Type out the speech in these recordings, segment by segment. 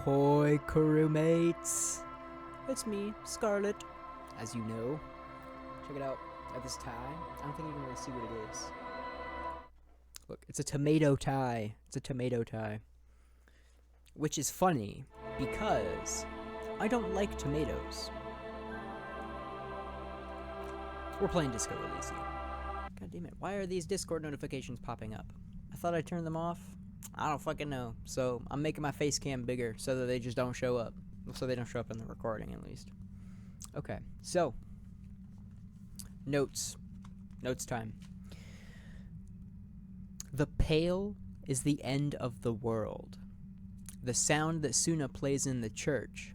Ahoy, crewmates! It's me, Scarlet, as you know. Check it out at this tie. I don't think you can really see what it is. Look, it's a tomato tie. It's a tomato tie. Which is funny, because I don't like tomatoes. We're playing Disco Elysium. God damn it, why are these Discord notifications popping up? I thought I turned them off. I don't fucking know. So I'm making my face cam bigger so that they just don't show up. So they don't show up in the recording, at least. Okay, so notes. Notes time. The pail is the end of the world. The sound that Suna plays in the church,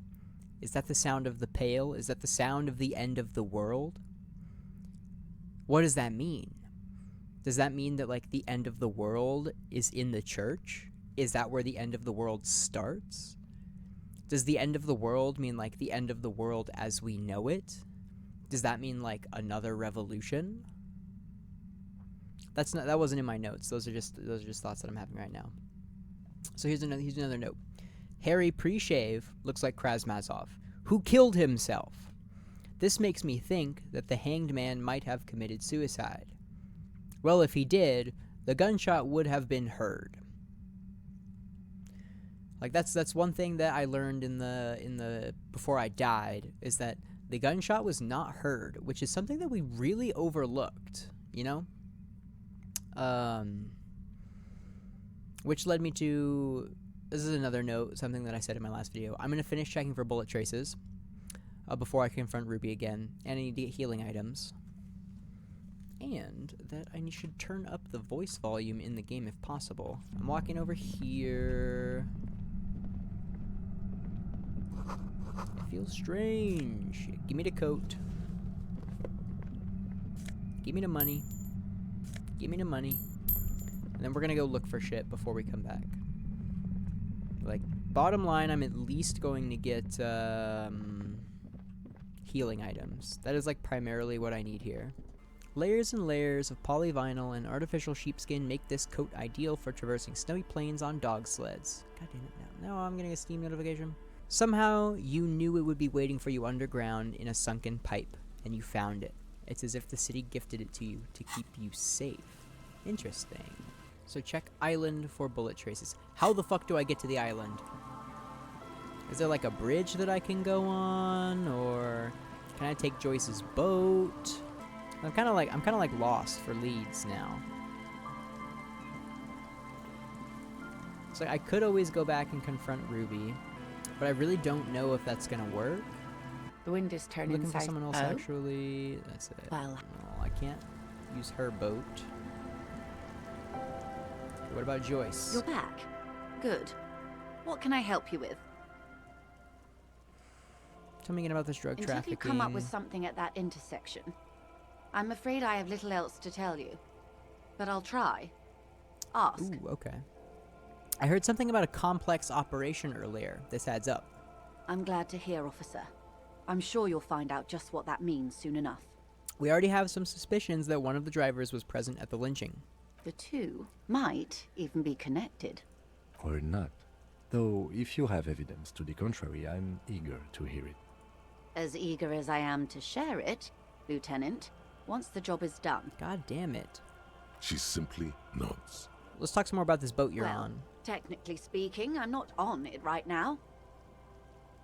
is that the sound of the pail? Is that the sound of the end of the world? What does that mean? Does that mean that, like, the end of the world is in the church? Is that where the end of the world starts? Does the end of the world mean, like, the end of the world as we know it? Does that mean, like, another revolution? That wasn't in my notes. Those are just thoughts that I'm having right now. So here's another note. Harry pre-shave looks like Krasmazov, who killed himself. This makes me think that the hanged man might have committed suicide. Well, if he did, the gunshot would have been heard. Like, that's one thing that I learned in the before I died, is that the gunshot was not heard, which is something that we really overlooked, you know? Which led me to, this is another note, something that I said in my last video. I'm going to finish checking for bullet traces before I confront Ruby again, and I need to get healing items. And that I should turn up the voice volume in the game if possible. I'm walking over here. It feels strange. Give me the coat. Give me the money. Give me the money. And then we're gonna go look for shit before we come back. Like, bottom line, I'm at least going to get healing items. That is, like, primarily what I need here. Layers and layers of polyvinyl and artificial sheepskin make this coat ideal for traversing snowy plains on dog sleds. God damn it, now I'm getting a Steam notification. Somehow, you knew it would be waiting for you underground in a sunken pipe, and you found it. It's as if the city gifted it to you to keep you safe. Interesting. So check island for bullet traces. How the fuck do I get to the island? Is there, like, a bridge that I can go on, or can I take Joyce's boat? I'm kind of like lost for leads now. So I could always go back and confront Ruby, but I really don't know if that's gonna work. The wind is turning Looking for south. someone else, actually. That's it. Well, No, I can't use her boat. What about Joyce? you're back. Good. What can I help you with? Tell me again about this drug trafficking. Until you come up with something at that intersection, I'm afraid I have little else to tell you. But I'll try. Ask. Ooh, okay. I heard something about a complex operation earlier. This adds up. I'm glad to hear, officer. I'm sure you'll find out just what that means soon enough. We already have some suspicions that one of the drivers was present at the lynching. The two might even be connected. Or not. Though, if you have evidence to the contrary, I'm eager to hear it. As eager as I am to share it, Lieutenant, once the job is done. God damn it. She simply nods. Let's talk some more about this boat you're Well, on. technically speaking, I'm not on it right now.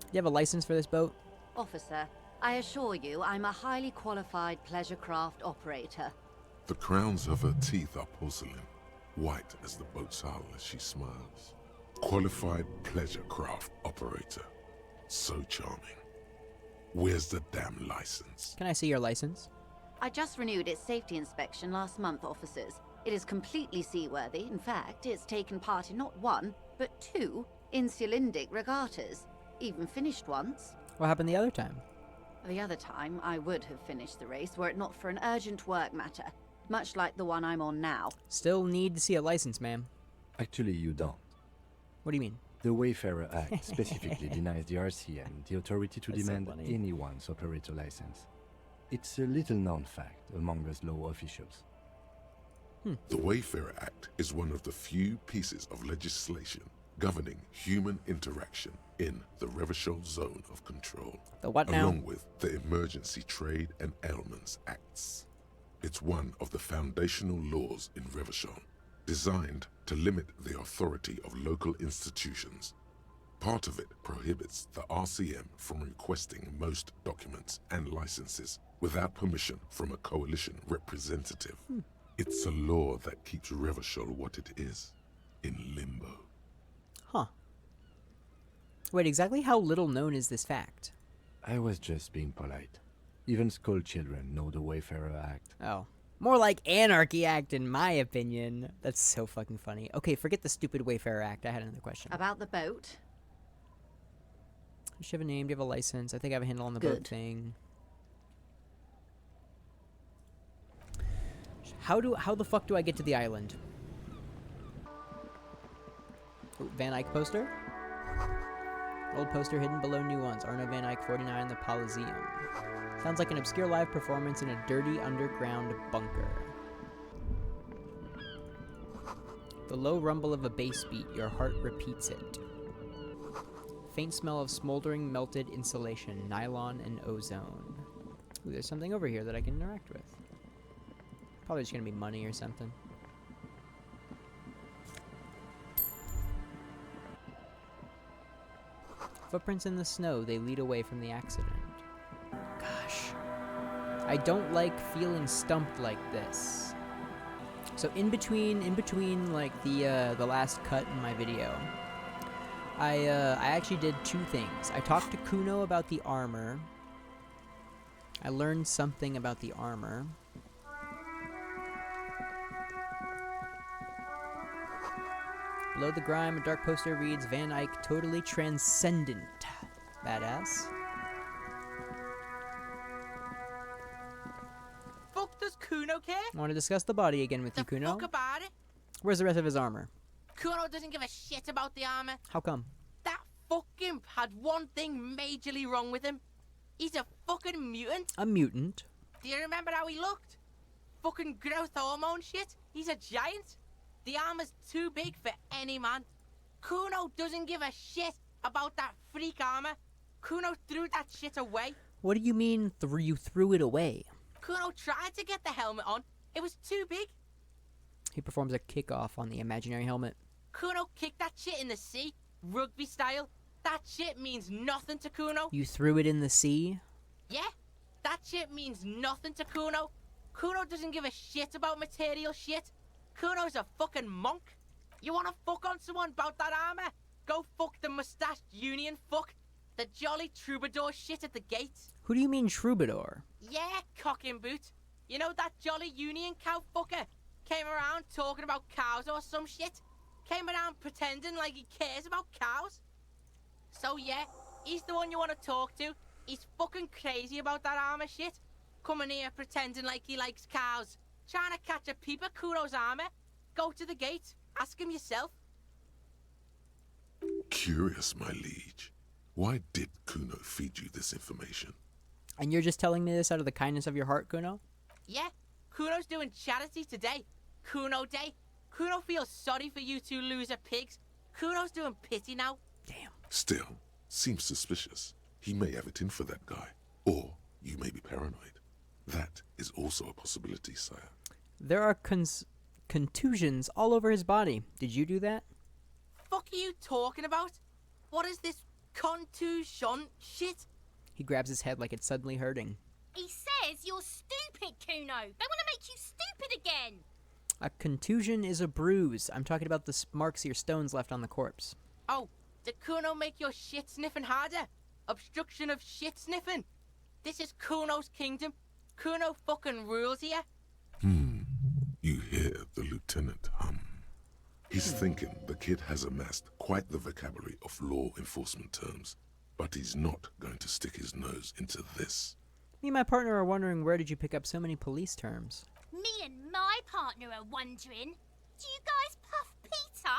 Do you have a license for this boat? Officer, I assure you I'm a highly qualified pleasure craft operator. The crowns of her teeth are porcelain, white as the boat's hull as she smiles. Qualified pleasure craft operator. So charming. Where's the damn license? Can I see your license? I just renewed its safety inspection last month, officers. It is completely seaworthy. In fact, it's taken part in not one, but two insulindic regattas. Even finished once. What happened the other time? The other time, I would have finished the race were it not for an urgent work matter, much like the one I'm on now. Still need to see a license, ma'am. Actually, you don't. What do you mean? The Wayfarer Act specifically denies the RCM the authority to That's so demand funny. anyone's operator license. It's a little-known fact among us law officials. The Wayfarer Act is one of the few pieces of legislation governing human interaction in the Revachol Zone of Control. The what now? Along with the Emergency Trade and Ailments Acts. It's one of the foundational laws in Revachol, designed to limit the authority of local institutions. Part of it prohibits the RCM from requesting most documents and licenses without permission from a coalition representative. It's a law that keeps Revachol what it is, in limbo. Huh. Wait, exactly how little known is this fact? I was just being polite. Even school children know the Wayfarer Act. Oh. More like Anarchy Act, in my opinion. That's so fucking funny. Okay, forget the stupid Wayfarer Act. I had another question. About the boat? Does she have a name? Do you have a license? I think I have a handle on the boat thing. How the fuck do I get to the island? Oh, Van Eyck poster? Old poster hidden below new ones. Arno Van Eyck 49, the Elysium. Sounds like an obscure live performance in a dirty underground bunker. The low rumble of a bass beat, your heart repeats it. Faint smell of smoldering melted insulation, nylon and ozone. Ooh, there's something over here that I can interact with. Probably just gonna be money or something. Footprints in the snow, they lead away from the accident. Gosh. I don't like feeling stumped like this. So in between like the last cut in my video, I actually did two things. I talked to Kuno about the armor. I learned something about the armor. Below the grime, a dark poster reads, Van Eyck totally transcendent. Badass. Fuck does Kuno care? I want to discuss the body again with you, Kuno. Fuck about it. Where's the rest of his armor? Kuno doesn't give a shit about the armor. How come? That fucking had one thing majorly wrong with him. He's a fucking mutant. A mutant. Do you remember how he looked? Fucking growth hormone shit. He's a giant. The armor's too big for any man. Kuno doesn't give a shit about that freak armor. Kuno threw that shit away. What do you mean you threw it away? Kuno tried to get the helmet on. It was too big. He performs a kickoff on the imaginary helmet. Kuno kicked that shit in the sea, rugby style. That shit means nothing to Kuno. You threw it in the sea? Yeah, that shit means nothing to Kuno. Kuno doesn't give a shit about material shit. Kuno's a fucking monk. You wanna fuck on someone about that armor? Go fuck the mustached union fuck. The jolly troubadour shit at the gate. Who do you mean troubadour? Yeah, cock in boot. You know that jolly union cow fucker? Came around talking about cows or some shit. Came around pretending like he cares about cows. So yeah, he's the one you wanna talk to. He's fucking crazy about that armor shit. Coming here pretending like he likes cows. Trying to catch a peep at Kuno's armor? Go to the gate. Ask him yourself. Curious, my liege. Why did Kuno feed you this information? And you're just telling me this out of the kindness of your heart, Kuno? Yeah, Kuno's doing charity today. Kuno Day. Kuno feels sorry for you two loser pigs. Kuno's doing pity now. Damn. Still, seems suspicious. He may have it in for that guy. Or you may be paranoid. That is also a possibility, sire. There are contusions all over his body. Did you do that? Fuck are you talking about? What is this contusion shit? He grabs his head like it's suddenly hurting. He says you're stupid, Kuno. They want to make you stupid again. A contusion is a bruise. I'm talking about the marks your stones left on the corpse. Oh, did Kuno make your shit sniffing harder? Obstruction of shit sniffing? This is Kuno's kingdom. Kuno fucking rules here. You hear the lieutenant hum. He's thinking the kid has amassed quite the vocabulary of law enforcement terms, but he's not going to stick his nose into this. Me and my partner are wondering, where did you pick up so many police terms? Me and my partner are wondering, do you guys puff Peter?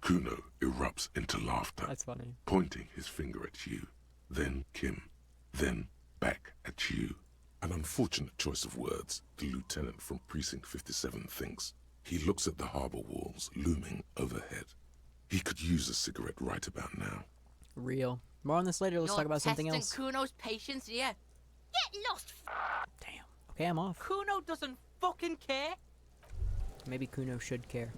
Kuno erupts into laughter, That's funny. pointing his finger at you, then Kim, then back at you. An unfortunate choice of words, the lieutenant from Precinct 57 thinks. He looks at the harbour walls looming overhead. He could use a cigarette right about now. Real. More on this later. Let's You're talk about something testing else. Kuno's patience here. Get lost, Damn. Okay, I'm off. Kuno doesn't fucking care. Maybe Kuno should care.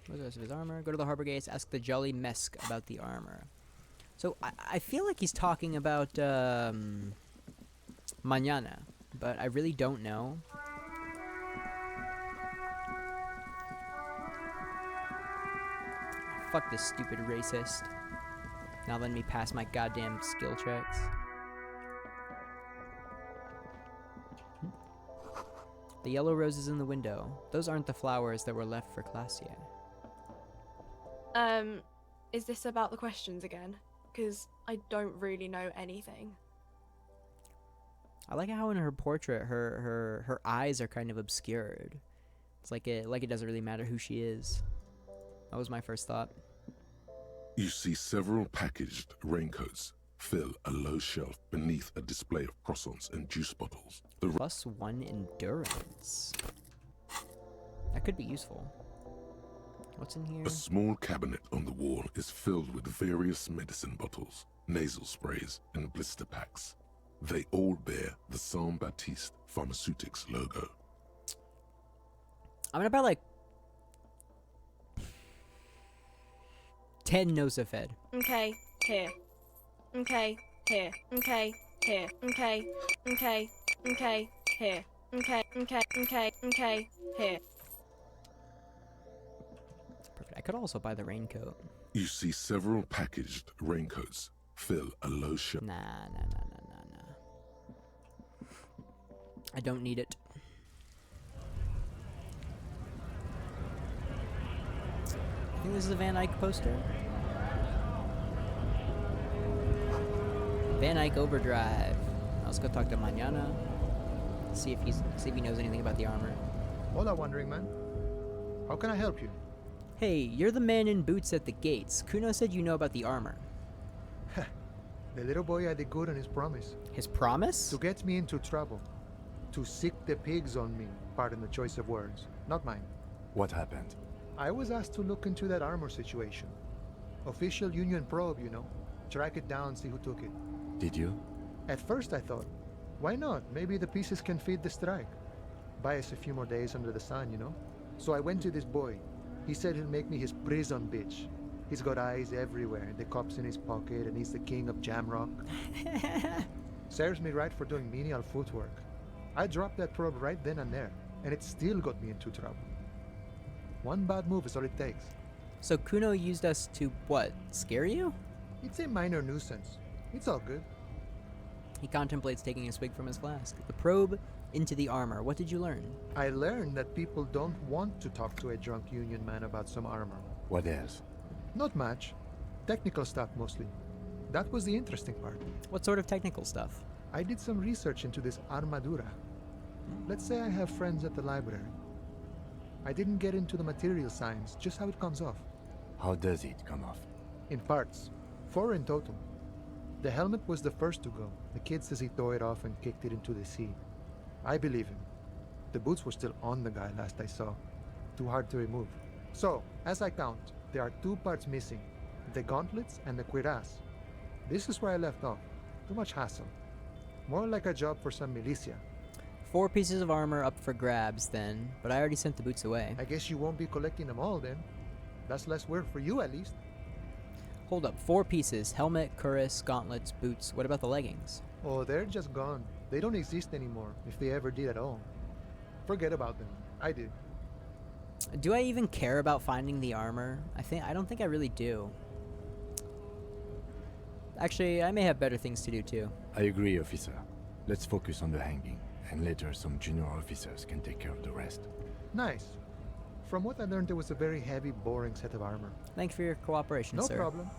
What's the rest of his armor? Go to the harbor gates, ask the Jolly Mesk about the armor. So, I feel like he's talking about, Mañana, but I really don't know. Fuck this stupid racist. Now letting me pass my goddamn skill checks. The yellow roses in the window. Those aren't the flowers that were left for Classier. Is this about the questions again? Because I don't really know anything. I like how in her portrait, her eyes are kind of obscured. It's like it doesn't really matter who she is. That was my first thought. You see several packaged raincoats fill a low shelf beneath a display of croissants and juice bottles. The +1 endurance. That could be useful. What's in here? A small cabinet on the wall is filled with various medicine bottles, nasal sprays, and blister packs. They all bear the Saint Baptiste Pharmaceutics logo. I'm gonna buy like 10 Nosafed. Okay, here. Okay, here. Okay, here. Okay, okay, okay, here. Okay, okay, okay, okay, here. Perfect. I could also buy the raincoat. You see several packaged raincoats fill a low shelf. Nah. I don't need it. I think this is a Van Eyck poster. Van Eyck Overdrive. Let's go talk to Mañana. See if he knows anything about the armor. Hola, wandering man. How can I help you? Hey, you're the man in boots at the gates. Kuno said you know about the armor. The little boy had it good on his promise. His promise? To get me into trouble. To sick the pigs on me. Pardon the choice of words. Not mine. What happened? I was asked to look into that armor situation. Official Union probe, you know. Track it down, see who took it. Did you? At first I thought, why not? Maybe the pieces can feed the strike. Buy us a few more days under the sun, you know? So I went to this boy. He said he'll make me his prison bitch. He's got eyes everywhere, the cops in his pocket, and he's the king of Jamrock. Serves me right for doing menial footwork. I dropped that probe right then and there, and it still got me into trouble. One bad move is all it takes. So Kuno used us to, what, scare you? It's a minor nuisance. It's all good. He contemplates taking a swig from his flask. The probe into the armor. What did you learn? I learned that people don't want to talk to a drunk Union man about some armor. What else? Not much. Technical stuff mostly. That was the interesting part. What sort of technical stuff? I did some research into this armadura. Let's say I have friends at the library. I didn't get into the material science, just how it comes off. How does it come off? In parts. 4 in total. The helmet was the first to go. The kid says he tore it off and kicked it into the sea. I believe him. The boots were still on the guy last I saw. Too hard to remove. So, as I count, there are 2 parts missing. The gauntlets and the cuirass. This is where I left off. Too much hassle. More like a job for some militia. 4 pieces of armor up for grabs then, but I already sent the boots away. I guess you won't be collecting them all then. That's less work for you at least. Hold up, 4 pieces. Helmet, cuirass, gauntlets, boots. What about the leggings? Oh, they're just gone. They don't exist anymore, if they ever did at all. Forget about them. I did. Do I even care about finding the armor? I don't think I really do. Actually, I may have better things to do too. I agree, officer. Let's focus on the hanging, and later some junior officers can take care of the rest. Nice. From what I learned, there was a very heavy, boring set of armor. Thanks for your cooperation, No sir. problem.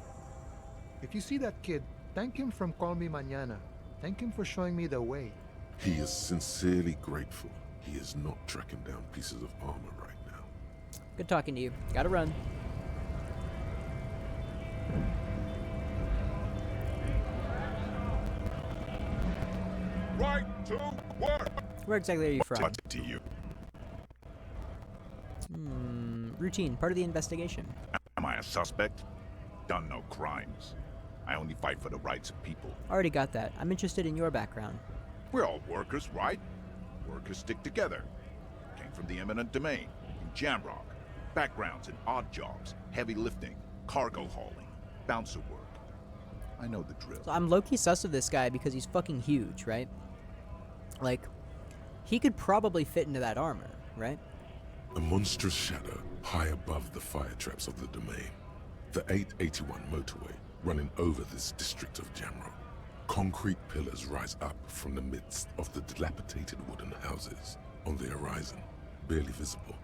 If you see that kid, thank him from Call Me Mañana. Thank him for showing me the way. He is sincerely grateful he is not tracking down pieces of armor right now. Good talking to you. Gotta run. Right to work! Where exactly are you from? Talk to you. Routine. Part of the investigation. Am I a suspect? done no crimes. I only fight for the rights of people. Already got that. I'm interested in your background. We're all workers, right? Workers stick together. Came from the eminent domain, in Jamrock. Backgrounds in odd jobs, heavy lifting, cargo hauling, bouncer work. I know the drill. So I'm low-key sus of this guy because he's fucking huge, right? Like, he could probably fit into that armor, right? A monstrous shadow high above the fire traps of the domain. The 881 motorway running over this district of Jamrock. Concrete pillars rise up from the midst of the dilapidated wooden houses. On the horizon, barely visible,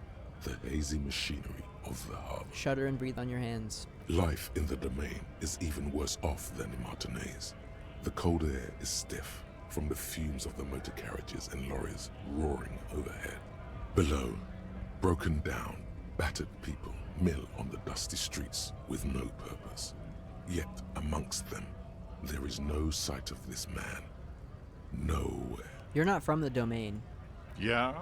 the hazy machinery of the harbor. Shudder and breathe on your hands. Life in the domain is even worse off than in Martinez. The cold air is stiff from the fumes of the motor carriages and lorries roaring overhead. Below, broken down, battered people mill on the dusty streets with no purpose. Yet amongst them, there is no sight of this man. Nowhere. You're not from the domain. Yeah?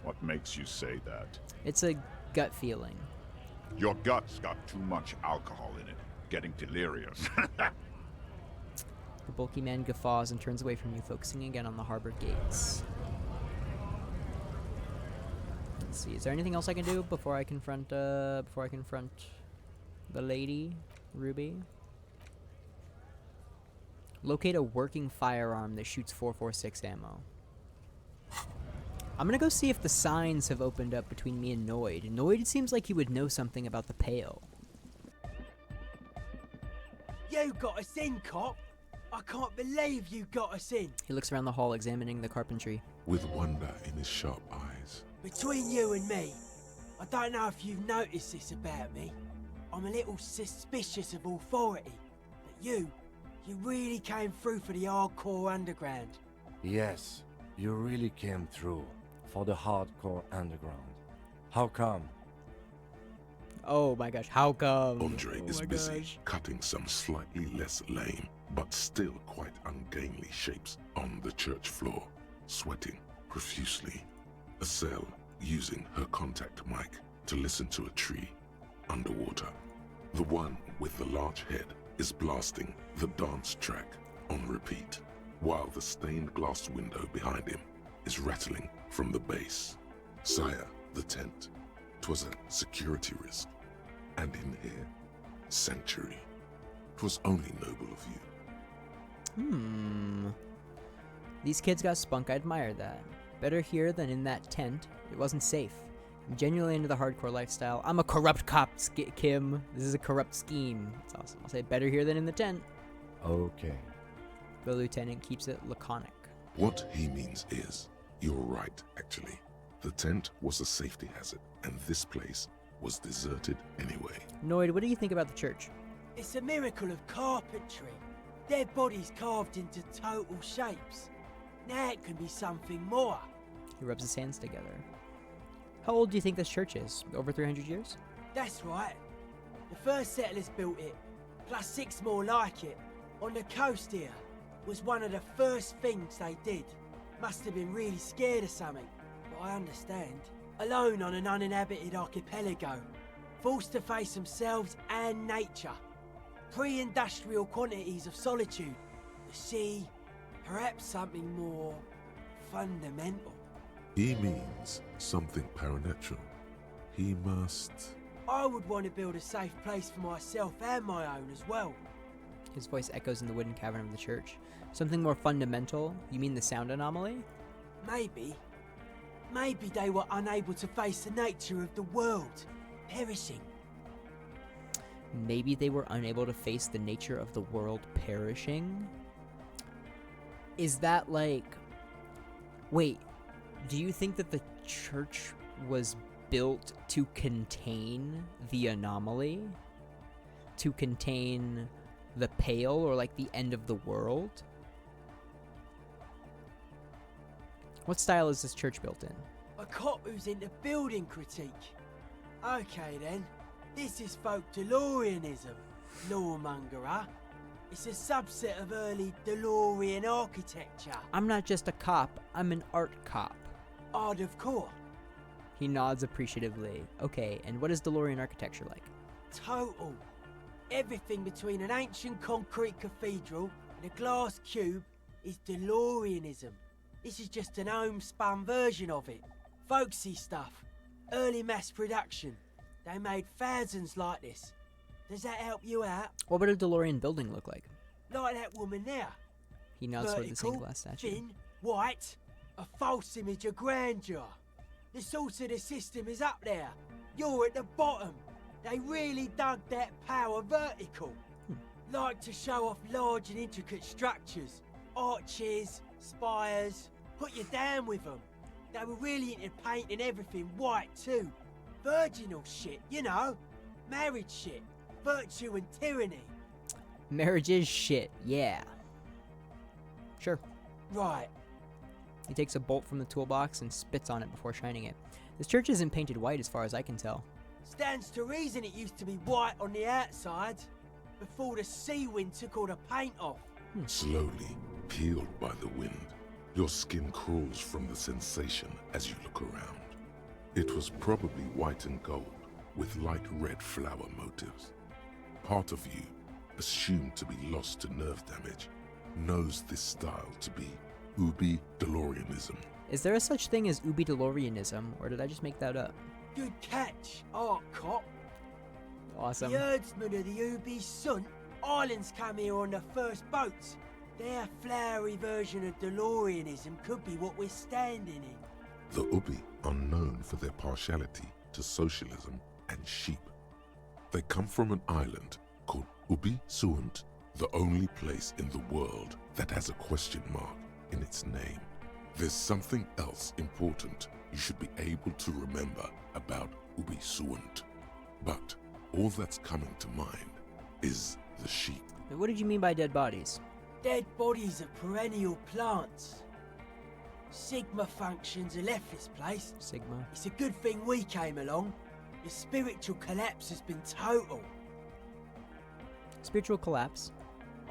What makes you say that? It's a gut feeling. Your gut's got too much alcohol in it. Getting delirious. The bulky man guffaws and turns away from you, focusing again on the harbor gates. Let's see, is there anything else I can do before I confront the lady, Ruby? Locate a working firearm that shoots 4.46 ammo. I'm gonna go see if the signs have opened up between me and Noid. Noid seems like he would know something about the Pale. You got us in, cop! I can't believe you got us in! He looks around the hall, examining the carpentry. With wonder in his sharp eyes. Between you and me, I don't know if you've noticed this about me. I'm a little suspicious of authority. But you really came through for the hardcore underground. Yes, you really came through for the hardcore underground. How come? Oh my gosh, how come? Andre is busy gosh. cutting some slightly less lame, but still quite ungainly shapes on the church floor, sweating profusely. Estelle using her contact mic to listen to a tree underwater. The one with the large head is blasting the dance track on repeat, while the stained glass window behind him is rattling from the bass. Sire, the tent. 'Twas a security risk. And in here, sanctuary. 'Twas only noble of you. These kids got spunk, I admire that. Better here than in that tent. It wasn't safe. I'm genuinely into the hardcore lifestyle. I'm a corrupt cop, Kim. This is a corrupt scheme. It's awesome. I'll say better here than in the tent. Okay. The lieutenant keeps it laconic. What he means is, you're right, actually. The tent was a safety hazard, and this place was deserted anyway. Noid, what do you think about the church? It's a miracle of carpentry. Dead bodies carved into total shapes. Now it can be something more. He rubs his hands together. How old do you think this church is? Over 300 years? That's right. The first settlers built it, plus 6 more like it, on the coast here. Was one of the first things they did. Must have been really scared of something, but I understand. Alone on an uninhabited archipelago, forced to face themselves and nature. Pre-industrial quantities of solitude. The sea, perhaps something more fundamental. He means something paranatural. He must... I would want to build a safe place for myself and my own as well. His voice echoes in the wooden cavern of the church. Something more fundamental? You mean the sound anomaly? Maybe. Maybe they were unable to face the nature of the world, perishing. Maybe they were unable to face the nature of the world perishing? Is that like... Wait, do you think that the church was built to contain the anomaly? To contain the Pale, or like the end of the world? What style is this church built in? A cop who's into building critique. Okay then, this is folk DeLoreanism, lawmongerer. It's a subset of early DeLorean architecture. I'm not just a cop, I'm an art cop. Art of core. He nods appreciatively. Okay, and what is DeLorean architecture like? Total Everything between an ancient concrete cathedral and a glass cube is DeLoreanism. This is just an homespun version of it. Folksy stuff. Early mass production. They made thousands like this. Does that help you out? What would a DeLorean building look like? Like that woman there. He nods toward the Vertical, stained glass statue. thin, white. A false image of grandeur. The source of the system is up there. You're at the bottom. They really dug that power vertical. Like to show off large and intricate structures. Arches, spires. Put you down with them. They were really into painting everything white too. Virginal shit, you know. Marriage shit. Virtue and tyranny. Marriage is shit, yeah. Sure. Right. He takes a bolt from the toolbox and spits on it before shining it. This church isn't painted white as far as I can tell. Stands to reason it used to be white on the outside. Before the sea wind took all the paint off. Slowly, peeled by the wind, your skin crawls from the sensation as you look around. It was probably white and gold, with light red flower motives. Part of you, assumed to be lost to nerve damage, knows this style to be Ubi DeLoreanism. Is there a such thing as Ubi DeLoreanism, or did I just make that up? Good catch, art cop. Awesome. The herdsmen of the Ubi Sun Islands come here on the first boats. Their flowery version of DeLoreanism could be what we're standing in. The Ubi are known for their partiality to socialism and sheep. They come from an island called Ubi Suant, the only place in the world that has a question mark in its name. There's something else important you should be able to remember about Ubi Suant. But all that's coming to mind is the sheep. What did you mean by dead bodies? Dead bodies of perennial plants. Sigma functions have left this place. Sigma. It's a good thing we came along. The spiritual collapse has been total. Spiritual collapse.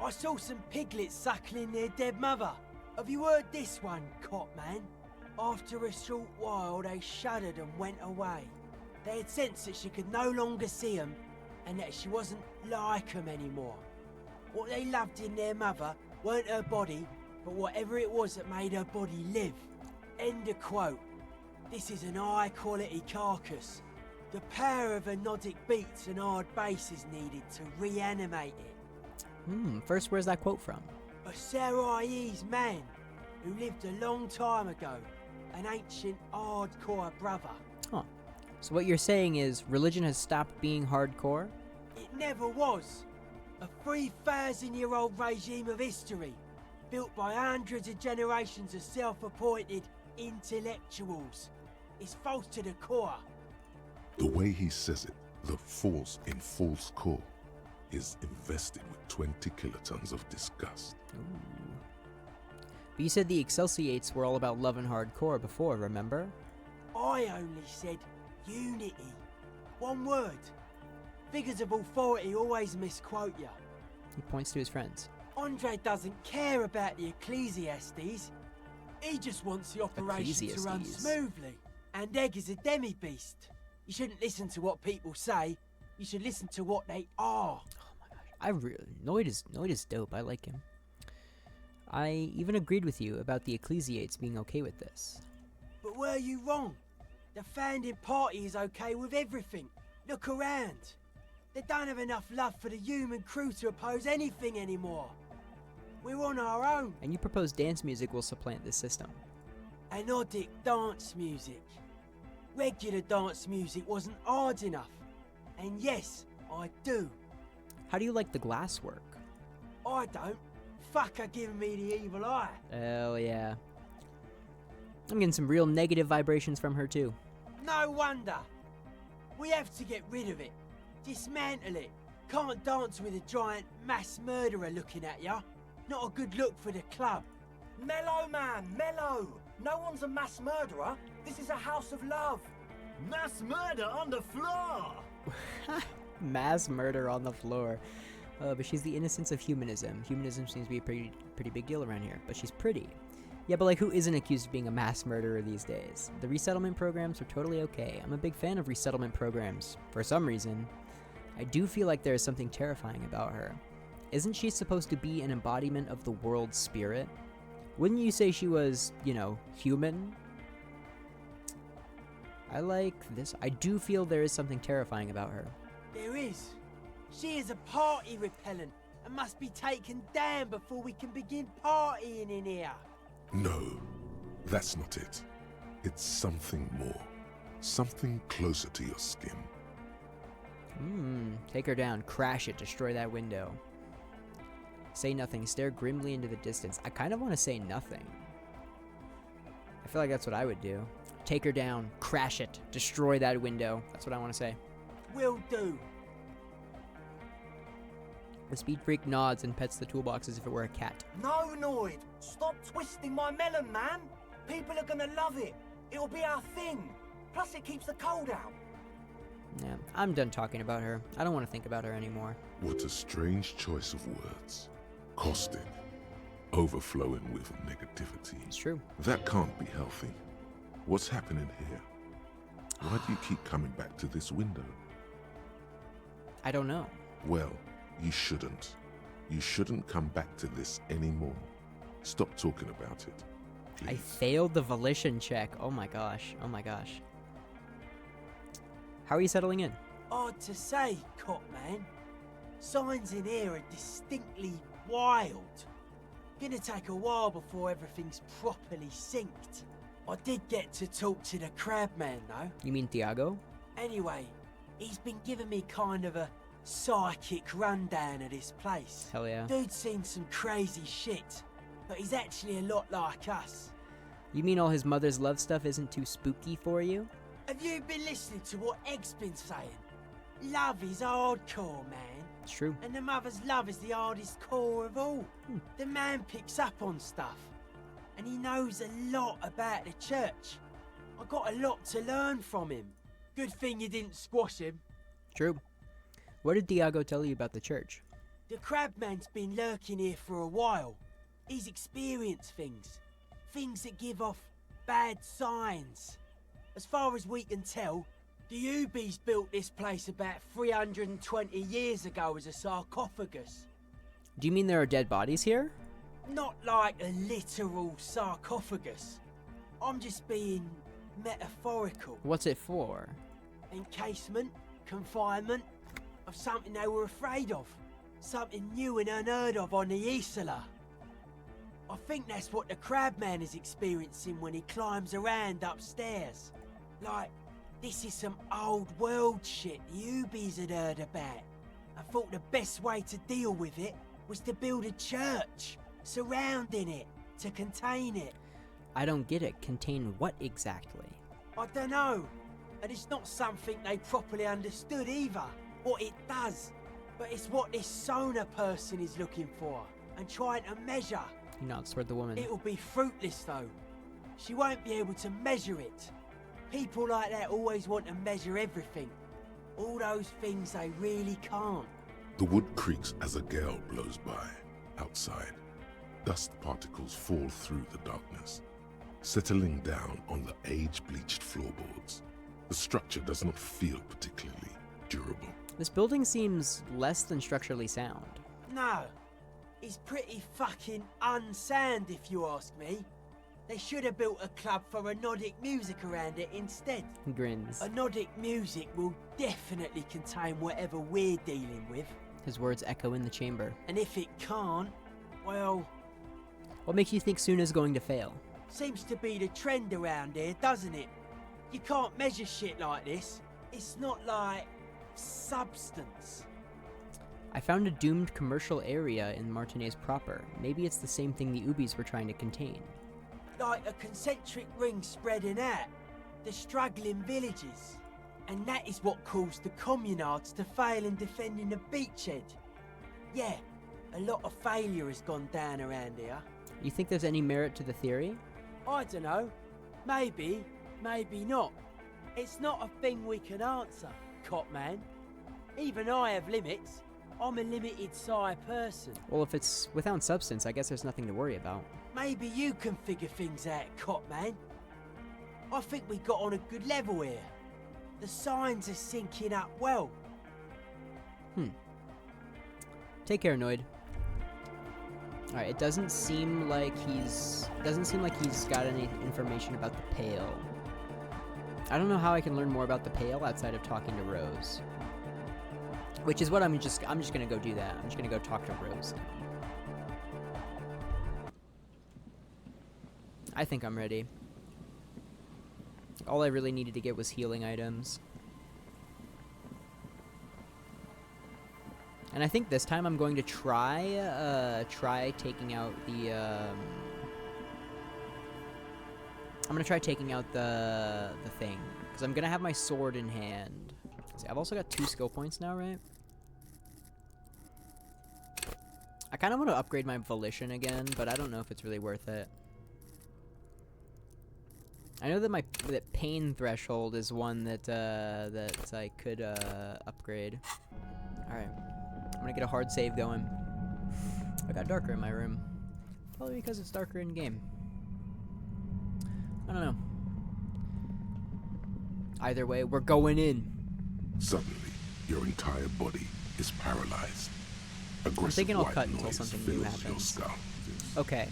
I saw some piglets suckling their dead mother. Have you heard this one, cop man? After a short while, they shuddered and went away. They had sensed that she could no longer see them and that she wasn't like them anymore. What they loved in their mother weren't her body, but whatever it was that made her body live. End of quote. This is an high-quality carcass. The power of anodic beats and hard bass is needed to reanimate it. First, where's that quote from? A Sarais man who lived a long time ago. An ancient hardcore brother. Huh. So what you're saying is religion has stopped being hardcore? It never was. A 3,000-year-old regime of history, built by hundreds of generations of self-appointed intellectuals. It's false to the core. The way he says it, the force in false core, is invested with 20 kilotons of disgust. Ooh. But you said the Excelsiates were all about love and hardcore before, remember? I only said unity. One word. Figures of authority always misquote you. He points to his friends. Andre doesn't care about the Ecclesiastes. He just wants the operation to run Ecclesiastes. smoothly. And Egg is a demi-beast. You shouldn't listen to what people say. You should listen to what they are. Oh my gosh, I really Noid is dope. I like him. I even agreed with you about the Ecclesiates being okay with this. But were you wrong? The founding party is okay with everything. Look around. They don't have enough love for the human crew to oppose anything anymore. We're on our own. And you propose dance music will supplant this system. Anodic dance music. Regular dance music wasn't hard enough. And yes, I do. How do you like the glass work? I don't. Fuck her giving me the evil eye. Hell yeah. I'm getting some real negative vibrations from her too. No wonder. We have to get rid of it. Dismantle it. Can't dance with a giant mass murderer looking at ya. Not a good look for the club. Mellow, man, mellow. No one's a mass murderer. This is a house of love. Mass murder on the floor. Mass murder on the floor. But she's the innocence of humanism. Humanism seems to be a pretty big deal around here. But she's pretty. Yeah, but like, who isn't accused of being a mass murderer these days? The resettlement programs are totally okay. I'm a big fan of resettlement programs. For some reason. I do feel like there is something terrifying about her. Isn't she supposed to be an embodiment of the world's spirit? Wouldn't you say she was, you know, human? I like this. I do feel there is something terrifying about her. There is. She is a party repellent and must be taken down before we can begin partying in here. No, that's not it. It's something more. Something closer to your skin. Take her down, crash it, destroy that window. Say nothing, stare grimly into the distance. I kind of want to say nothing. I feel like that's what I would do. Take her down, crash it, destroy that window. That's what I want to say. Will do. The speed freak nods and pets the toolbox as if it were a cat. No, Noid! Stop twisting my melon, man! People are gonna love it. It'll be our thing. Plus it keeps the cold out. Yeah, I'm done talking about her. I don't want to think about her anymore. What a strange choice of words. Caustic. Overflowing with negativity. It's true. That can't be healthy. What's happening here? Why do you keep coming back to this window? I don't know. Well, you shouldn't. You shouldn't come back to this anymore. Stop talking about it. I Please. failed the volition check. Oh my gosh. Oh my gosh. How are you settling in? Odd to say, Copman. Signs in here are distinctly wild. Gonna take a while before everything's properly synced. I did get to talk to the crabman though. You mean Thiago? Anyway, he's been giving me kind of a psychic rundown of this place. Hell yeah. Dude's seen some crazy shit, but he's actually a lot like us. You mean all his mother's love stuff isn't too spooky for you? Have you been listening to what Egg's been saying? Love is hardcore, man. It's true. And the mother's love is the hardest core of all. The man picks up on stuff. And he knows a lot about the church. I got a lot to learn from him. Good thing you didn't squash him. True. What did Thiago tell you about the church? The crabman's been lurking here for a while. He's experienced things. Things that give off bad signs. As far as we can tell, the Ubies built this place about 320 years ago as a sarcophagus. Do you mean there are dead bodies here? Not like a literal sarcophagus. I'm just being metaphorical. What's it for? Encasement, confinement, of something they were afraid of. Something new and unheard of on the Isla. I think that's what the crabman is experiencing when he climbs around upstairs. Like, this is some old world shit the Ubies had heard about. I thought the best way to deal with it was to build a church surrounding it, to contain it. I don't get it. Contain what exactly? I don't know. And it's not something they properly understood either, what it does. But it's what this Sona person is looking for and trying to measure. He nods toward the woman. It'll be fruitless though. She won't be able to measure it. People like that always want to measure everything. All those things they really can't. The wood creaks as a gale blows by. Outside, dust particles fall through the darkness, settling down on the age-bleached floorboards. The structure does not feel particularly durable. This building seems less than structurally sound. No, it's pretty fucking unsound if you ask me. They should have built a club for anodic music around it instead. He grins. Anodic music will definitely contain whatever we're dealing with. His words echo in the chamber. And if it can't, well... What makes you think Suna's going to fail? Seems to be the trend around here, doesn't it? You can't measure shit like this. It's not like... substance. I found a doomed commercial area in Martinez proper. Maybe it's the same thing the Ubies were trying to contain. Like a concentric ring spreading out. The struggling villages. And that is what caused the communards to fail in defending the beachhead. Yeah, a lot of failure has gone down around here. You think there's any merit to the theory? I don't know. Maybe, maybe not. It's not a thing we can answer, Copman. Even I have limits. I'm a limited psi person. Well, if it's without substance, I guess there's nothing to worry about. Maybe you can figure things out, Copman. I think we got on a good level here. The signs are syncing up well. Take care, Noid. Alright, it doesn't seem like he's got any information about the Pale. I don't know how I can learn more about the Pale outside of talking to Rose. Which is what I'm just gonna go do that. I'm just gonna go talk to Rose. I think I'm ready. All I really needed to get was healing items. And I think this time I'm going to try taking out the, I'm gonna try taking out the thing. Because I'm gonna have my sword in hand. See, I've also got 2 skill points now, right? I kind of want to upgrade my volition again, but I don't know if it's really worth it. I know that that pain threshold is one that that I could upgrade. All right, I'm gonna get a hard save going. I got darker in my room, probably because it's darker in game. I don't know. Either way, we're going in. Suddenly, your entire body is paralyzed. I'm thinking I'll cut until something new Your happens. skull. Okay.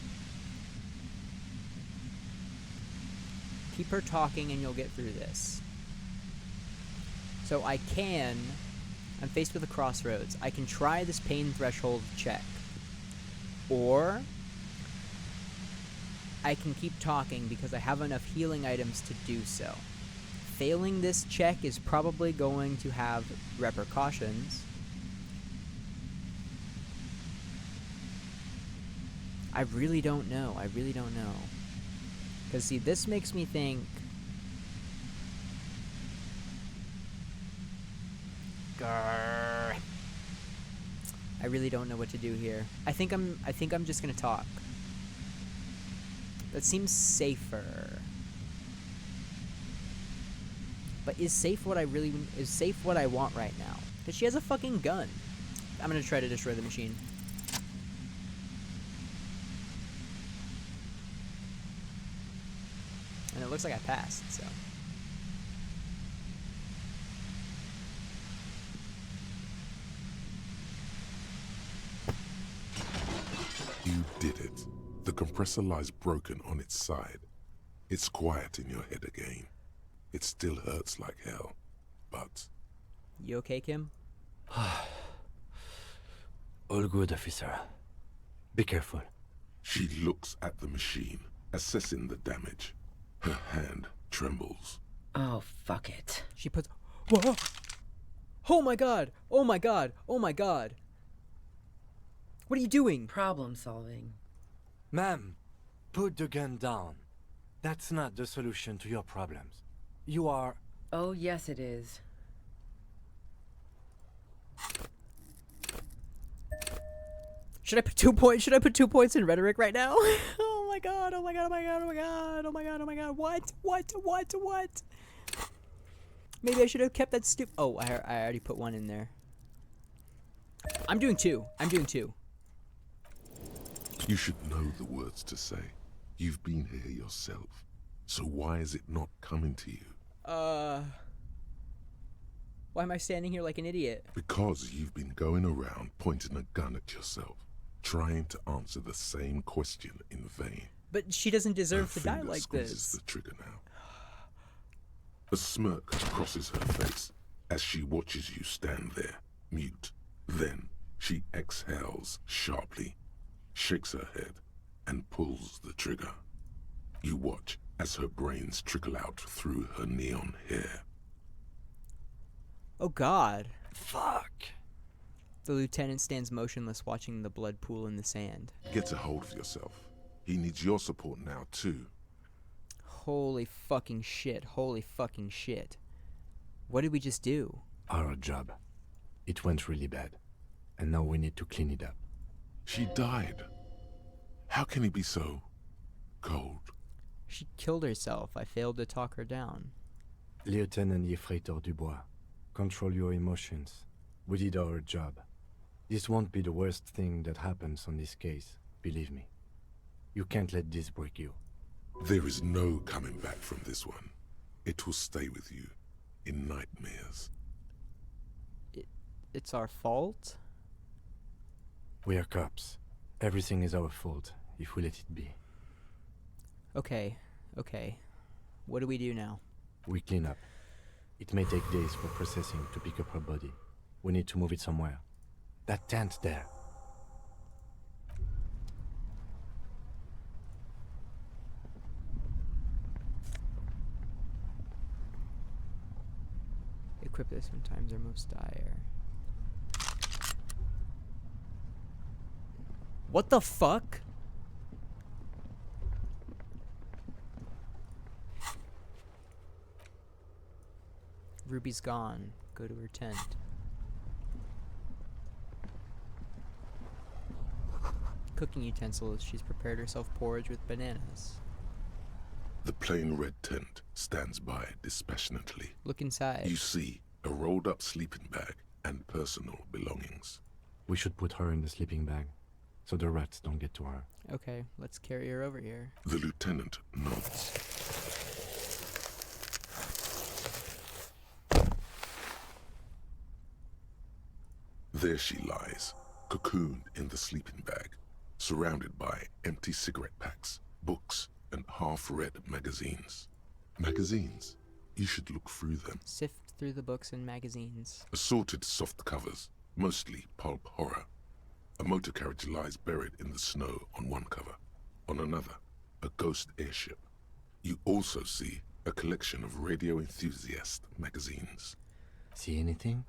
Keep her talking and you'll get through this. So I'm faced with a crossroads. I can try this pain threshold check. Or I can keep talking because I have enough healing items to do so. Failing this check is probably going to have repercussions. I really don't know. I really don't know. Because, see, this makes me think... Grrr. I really don't know what to do here. I think I'm just gonna talk. That seems safer. But is safe what I want right now? Because she has a fucking gun. I'm gonna try to destroy the machine. And it looks like I passed, so. You did it. The compressor lies broken on its side. It's quiet in your head again. It still hurts like hell, but... You okay, Kim? All good, officer. Be careful. She looks at the machine, assessing the damage. Her hand trembles. Oh, fuck it. She puts... Whoa! Oh my god! Oh my god! Oh my god! What are you doing? Problem solving. Ma'am, put the gun down. That's not the solution to your problems. You are... Oh, yes it is. Should I put 2 points? Should I put 2 points in rhetoric right now? Oh my god! Oh my god! Oh my god! Oh my god! Oh my god! Oh my god! What? What? What? What? Maybe I should have kept that stupid. Oh, I already put 1 in there. I'm doing 2. I'm doing 2. You should know the words to say. You've been here yourself. So why is it not coming to you? Why am I standing here like an idiot? Because you've been going around pointing a gun at yourself, trying to answer the same question in vain. But she doesn't deserve Her to die finger like squeezes this. the trigger now. A smirk crosses her face as she watches you stand there, mute. Then she exhales sharply, shakes her head, and pulls the trigger. You watch as her brains trickle out through her neon hair. Oh god. Fuck. The lieutenant stands motionless, watching the blood pool in the sand. Get a hold of yourself. He needs your support now, too. Holy fucking shit. Holy fucking shit. What did we just do? Our job. It went really bad. And now we need to clean it up. She died. How can he be so... cold? She killed herself. I failed to talk her down. Lieutenant Yefreitor Dubois, control your emotions. We did our job. This won't be the worst thing that happens on this case, believe me. You can't let this break you. There is no coming back from this one. It will stay with you in nightmares. it's our fault? We are cops. Everything is our fault if we let it be. Okay, okay. What do we do now? We clean up. It may take days for processing to pick up her body. We need to move it somewhere. That tent there. Equip this when times are most dire. What the fuck? Ruby's gone. Go to her tent. Cooking utensils. She's prepared herself porridge with bananas. The plain red tent stands by dispassionately. Look inside. You see a rolled up sleeping bag and personal belongings. We should put her in the sleeping bag, so the rats don't get to her. Okay, let's carry her over here. The lieutenant nods. There she lies, cocooned in the sleeping bag, surrounded by empty cigarette packs, books, and half-read magazines. Magazines? You should look through them. Sift through the books and magazines. Assorted soft covers, mostly pulp horror. A motor carriage lies buried in the snow on one cover. On another, a ghost airship. You also see a collection of radio enthusiast magazines. See anything?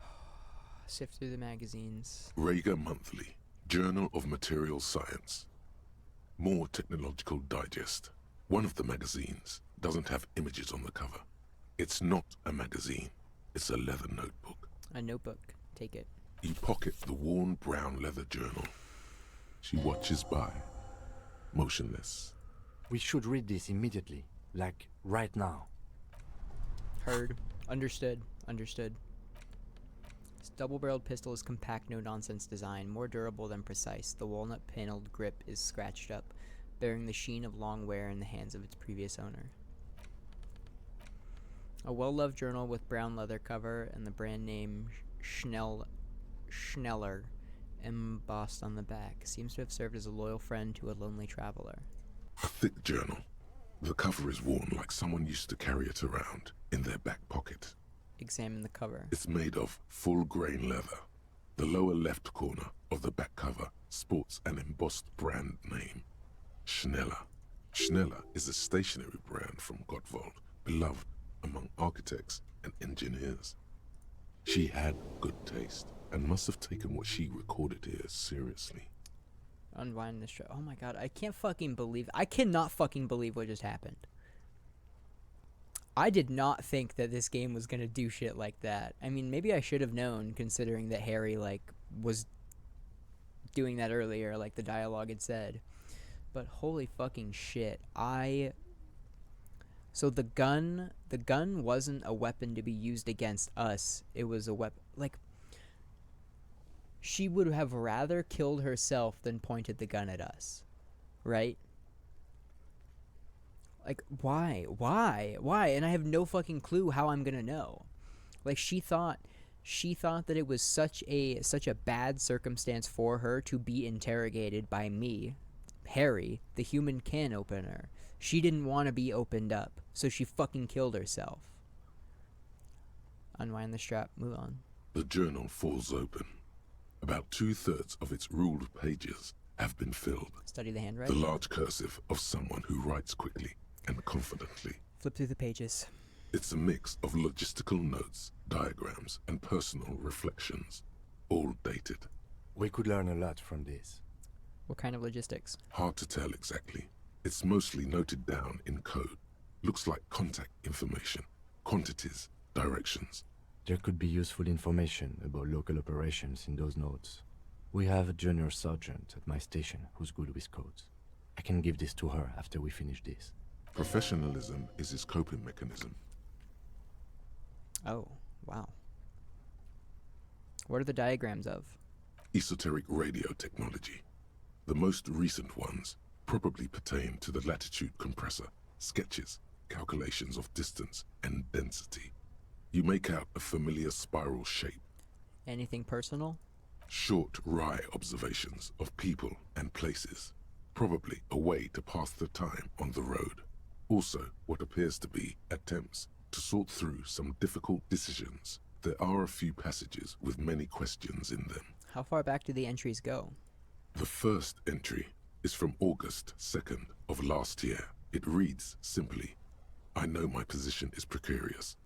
Sift through the magazines. Rager Monthly, Journal of Material Science. More Technological Digest. One of the magazines doesn't have images on the cover. It's not a magazine, it's a leather notebook. A notebook. Take it. You pocket the worn brown leather journal. She watches by, motionless. We should read this immediately. Like, right now. Heard. Understood. Understood. This double-barreled pistol is compact, no-nonsense design, more durable than precise. The walnut-paneled grip is scratched up, bearing the sheen of long wear in the hands of its previous owner. A well-loved journal with brown leather cover and the brand name Schneller embossed on the back. Seems to have served as a loyal friend to a lonely traveler. A thick journal. The cover is worn like someone used to carry it around in their back pocket. Examine the cover. It's made of full-grain leather. The lower left corner of the back cover sports an embossed brand name, Schneller. Schneller is a stationery brand from Gottwald, beloved among architects and engineers. She had good taste and must have taken what she recorded here seriously. Unwind this. Oh my god, I cannot fucking believe what just happened. I did not think that this game was gonna do shit like that. I mean, maybe I should have known, considering that Harry, like, was doing that earlier, like the dialogue had said. But holy fucking shit. So the gun wasn't a weapon to be used against us. It was a weapon, like, she would have rather killed herself than pointed the gun at us. Right? Like, why? And I have no fucking clue how I'm gonna know. Like, she thought that it was such a bad circumstance for her to be interrogated by me, Harry, the human can opener. She didn't want to be opened up, so she fucking killed herself. Unwind the strap, move on. The journal falls open. About 2/3 of its ruled pages have been filled. Study the handwriting. The large cursive of someone who writes quickly and confidently. Flip through the pages. It's a mix of logistical notes, diagrams, and personal reflections, all dated. We could learn a lot from this. What kind of logistics? Hard to tell exactly. It's mostly noted down in code. Looks like contact information, quantities, directions. There could be useful information about local operations in those notes. We have a junior sergeant at my station who's good with codes. I can give this to her after we finish this. Professionalism is his coping mechanism. Oh, wow. What are the diagrams of? Esoteric radio technology. The most recent ones probably pertain to the latitude compressor, sketches, calculations of distance and density. You make out a familiar spiral shape. Anything personal? Short, wry observations of people and places. Probably a way to pass the time on the road. Also, what appears to be attempts to sort through some difficult decisions. There are a few passages with many questions in them. How far back do the entries go? The first entry is from August 2nd of last year. It reads simply, I know my position is precarious.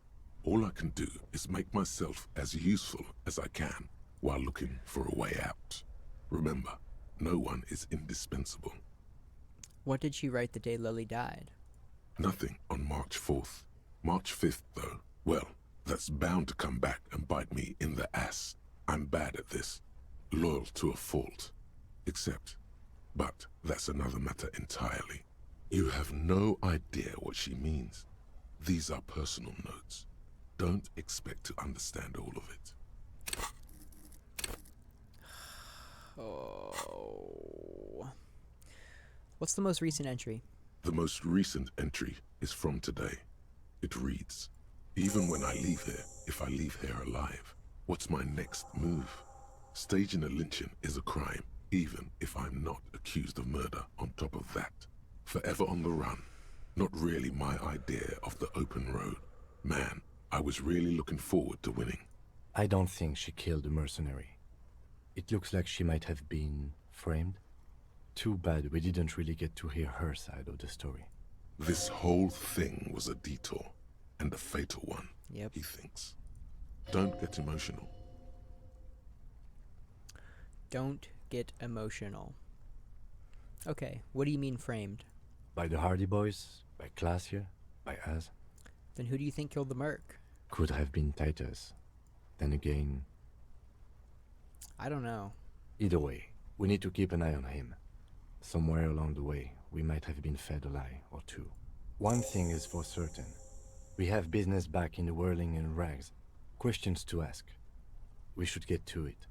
All I can do is make myself as useful as I can while looking for a way out. Remember, no one is indispensable. What did she write the day Lily died? Nothing on March 4th. March 5th, though, well, that's bound to come back and bite me in the ass. I'm bad at this. Loyal to a fault. But that's another matter entirely. You have no idea what she means. These are personal notes. Don't expect to understand all of it. Oh. What's the most recent entry? The most recent entry is from today. It reads, even when I leave here, if I leave here alive, what's my next move? Staging a lynching is a crime, even if I'm not accused of murder on top of that. Forever on the run. Not really my idea of the open road. Man, I was really looking forward to winning. I don't think she killed a mercenary. It looks like she might have been framed. Too bad we didn't really get to hear her side of the story. This whole thing was a detour, and a fatal one, Yep. he thinks. Don't get emotional. Don't get emotional. Okay, what do you mean framed? By the Hardy Boys, by Classier, by us. Then who do you think killed the merc? Could have been Titus. Then again, I don't know. either way, we need to keep an eye on him. Somewhere along the way, we might have been fed a lie or two. One thing is for certain. We have business back in the whirling in rags. Questions to ask. We should get to it.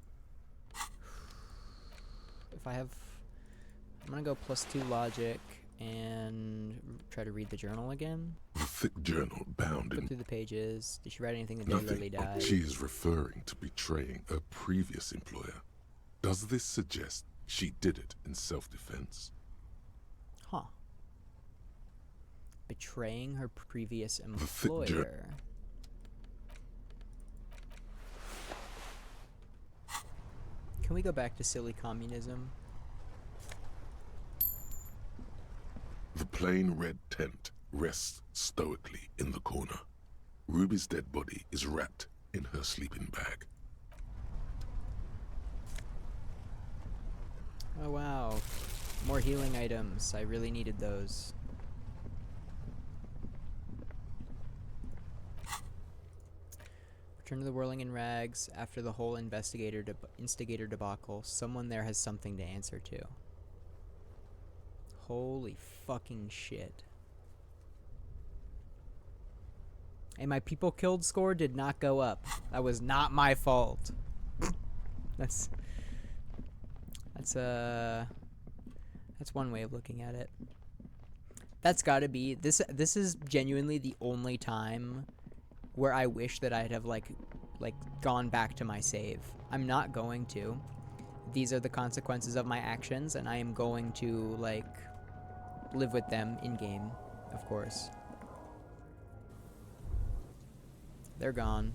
If I have... I'm gonna go +2 logic and try to read the journal again. The thick journal bound Flip in through the pages. Did she write anything the day Lily nothing. died? She is referring to betraying her previous employer. Does this suggest she did it in self-defense? Huh. Betraying her previous thick employer. Can we go back to silly communism? The plain red tent rests stoically in the corner. Ruby's dead body is wrapped in her sleeping bag. Oh wow. More healing items. I really needed those. Return to the whirling in rags. After the whole instigator debacle, someone there has something to answer to. Holy fucking shit. And my people killed score did not go up. That was not my fault. That's one way of looking at it. That's gotta be this is genuinely the only time where I wish that I'd have like gone back to my save. I'm not going to. These are the consequences of my actions, and I am going to like live with them in game, of course. They're gone.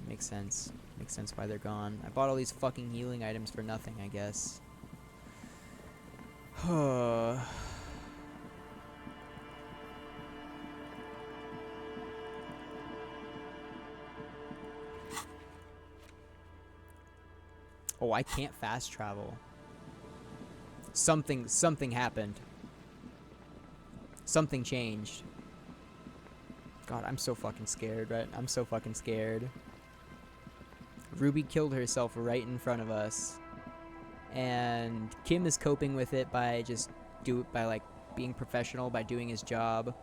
Makes sense. Makes sense why they're gone. I bought all these fucking healing items for nothing, I guess. Oh, I can't fast travel. Something happened. Something changed. God, I'm so fucking scared, right? I'm so fucking scared. Ruby killed herself right in front of us. And Kim is coping with it by like being professional, by doing his job.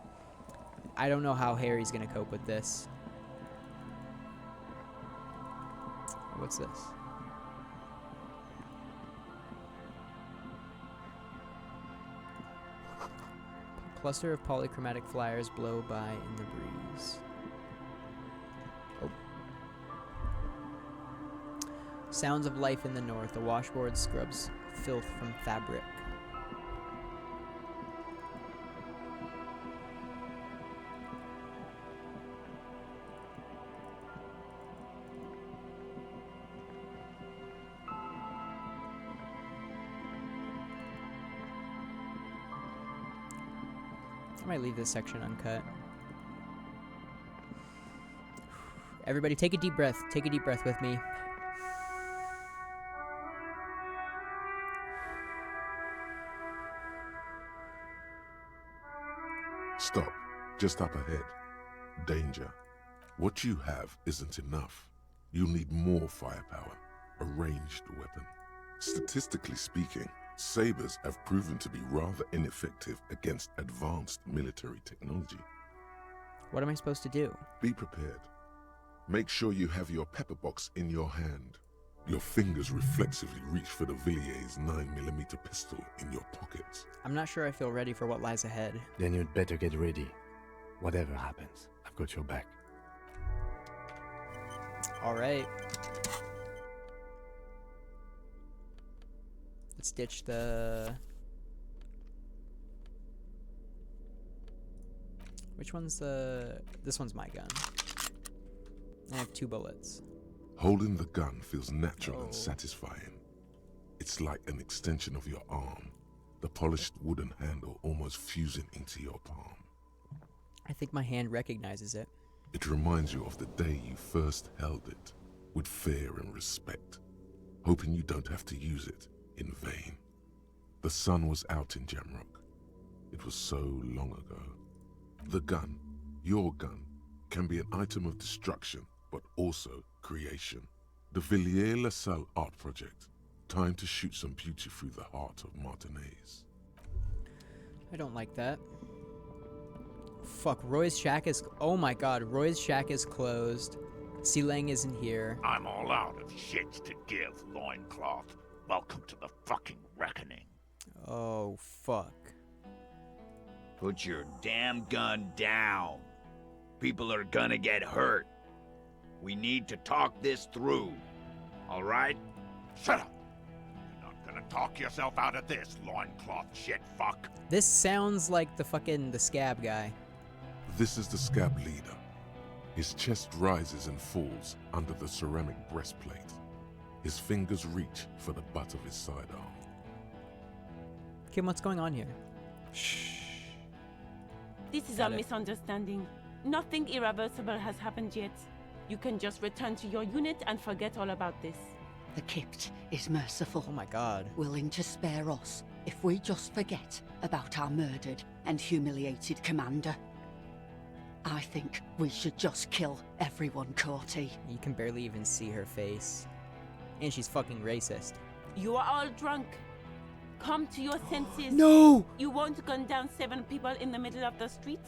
I don't know how Harry's gonna cope with this. What's this? Cluster of polychromatic flyers blow by in the breeze. Oh. Sounds of life in the north. A washboard scrubs filth from fabric. I might leave this section uncut. Everybody take a deep breath. Take a deep breath with me. Stop. Just up ahead. Danger. What you have isn't enough. You'll need more firepower. A ranged weapon. Statistically speaking, sabers have proven to be rather ineffective against advanced military technology. What am I supposed to do? Be prepared. Make sure you have your pepper box in your hand. Your fingers reflexively reach for the Villier's 9mm pistol in your pockets. I'm not sure I feel ready for what lies ahead. Then you'd better get ready. Whatever happens, I've got your back. All right. Let's ditch the... Which one's the... This one's my gun. I have 2 bullets. Holding the gun feels natural and satisfying. It's like an extension of your arm, the polished wooden handle almost fusing into your palm. I think my hand recognizes it. It reminds you of the day you first held it, with fear and respect, hoping you don't have to use it in vain. The sun was out in Jamrock. It was so long ago. The gun, your gun, can be an item of destruction, but also creation. The Villiers-LaSalle Art Project. Time to shoot some beauty through the heart of Martinez. I don't like that. Fuck, Roy's shack is... Oh my god, Roy's shack is closed. Sealang isn't here. I'm all out of shits to give, loincloth. Welcome to the fucking reckoning. Oh, fuck. Put your damn gun down. People are gonna get hurt. We need to talk this through. All right? Shut up! You're not gonna talk yourself out of this, loincloth shit fuck. This sounds like the scab guy. This is the scab leader. His chest rises and falls under the ceramic breastplate. His fingers reach for the butt of his sidearm. Kim, what's going on here? Shh. This is a misunderstanding. Nothing irreversible has happened yet. You can just return to your unit and forget all about this. The Kypt is merciful. Oh my god. Willing to spare us if we just forget about our murdered and humiliated commander. I think we should just kill everyone, Corty. You can barely even see her face. And she's fucking racist. You are all drunk. Come to your senses. No! You won't gun down 7 people in the middle of the street?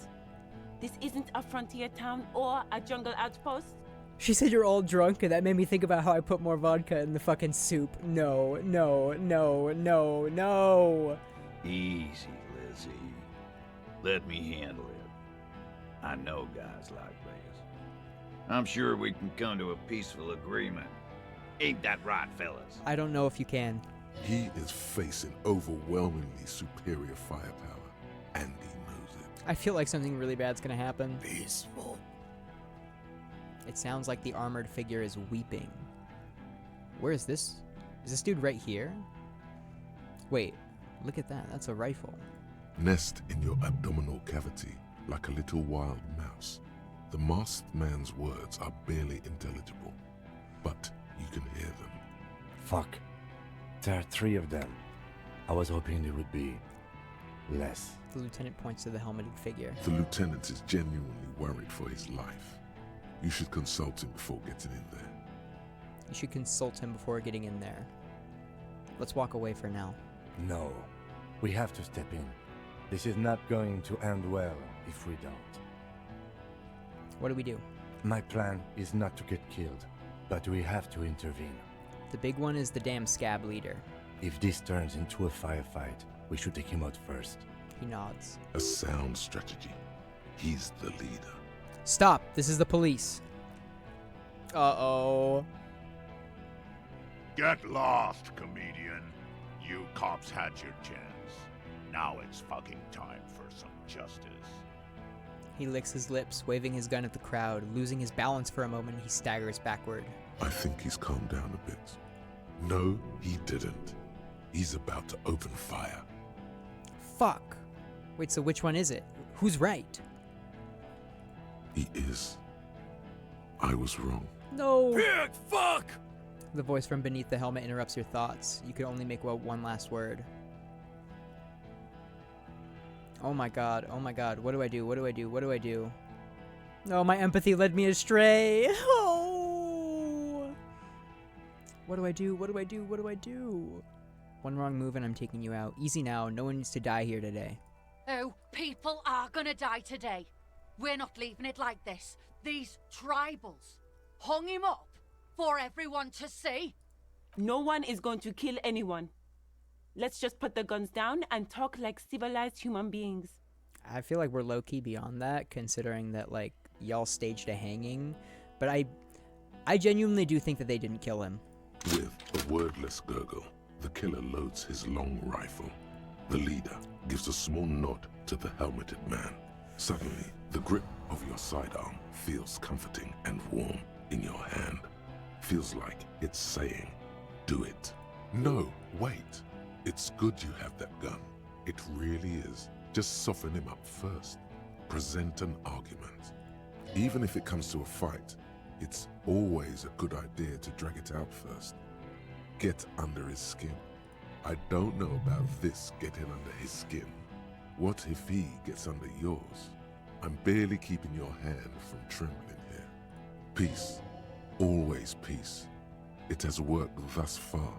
This isn't a frontier town or a jungle outpost. She said you're all drunk, and that made me think about how I put more vodka in the fucking soup. No, no, no, no, no. Easy, Lizzie. Let me handle it. I know guys like this. I'm sure we can come to a peaceful agreement. Ain't that right, fellas? I don't know if you can. He is facing overwhelmingly superior firepower, and he knows it. I feel like something really bad's gonna happen. Peaceful. It sounds like the armored figure is weeping. Where is this? Is this dude right here? Wait, look at that. That's a rifle. Nest in your abdominal cavity like a little wild mouse. The masked man's words are barely intelligible, but you can hear them. Fuck. There are 3 of them. I was hoping there would be less. The lieutenant points to the helmeted figure. The lieutenant is genuinely worried for his life. You should consult him before getting in there. You should consult him before getting in there. Let's walk away for now. No. We have to step in. This is not going to end well if we don't. What do we do? My plan is not to get killed, but we have to intervene. The big one is the damn scab leader. If this turns into a firefight, we should take him out first. He nods. A sound strategy. He's the leader. Stop! This is the police. Uh-oh. Get lost, comedian. You cops had your chance. Now it's fucking time for some justice. He licks his lips, waving his gun at the crowd. Losing his balance for a moment, he staggers backward. I think he's calmed down a bit. No, he didn't. He's about to open fire. Fuck. Wait, so which one is it? Who's right? He is. I was wrong. No! Big fuck! The voice from beneath the helmet interrupts your thoughts. You can only make one last word. Oh my god, oh my god, what do I do, what do I do, what do I do? No, my empathy led me astray! Oh! What do I do, what do I do, what do I do? One wrong move and I'm taking you out. Easy now, no one needs to die here today. Oh, people are gonna die today. We're not leaving it like this. These tribals hung him up for everyone to see. No one is going to kill anyone. Let's just put the guns down and talk like civilized human beings. I feel like we're low-key beyond that, considering that, like, y'all staged a hanging. But I genuinely do think that they didn't kill him. With a wordless gurgle, the killer loads his long rifle. The leader gives a small nod to the helmeted man. Suddenly, the grip of your sidearm feels comforting and warm in your hand. Feels like it's saying, do it. No, wait. It's good you have that gun. It really is. Just soften him up first. Present an argument. Even if it comes to a fight, it's always a good idea to drag it out first. Get under his skin. I don't know about this getting under his skin. What if he gets under yours? I'm barely keeping your hand from trembling here. Peace. Always peace. It has worked thus far.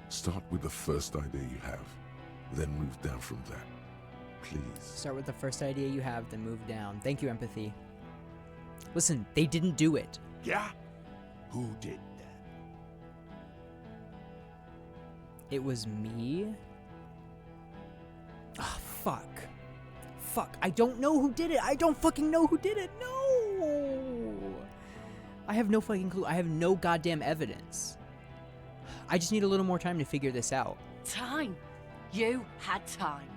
Start with the first idea you have, then move down from that. Please. Start with the first idea you have, then move down. Thank you, empathy. Listen, they didn't do it. Yeah? Who did that? It was me? Ah, fuck. Fuck, I don't know who did it. I don't fucking know who did it. No! I have no fucking clue. I have no goddamn evidence. I just need a little more time to figure this out. Time? You had time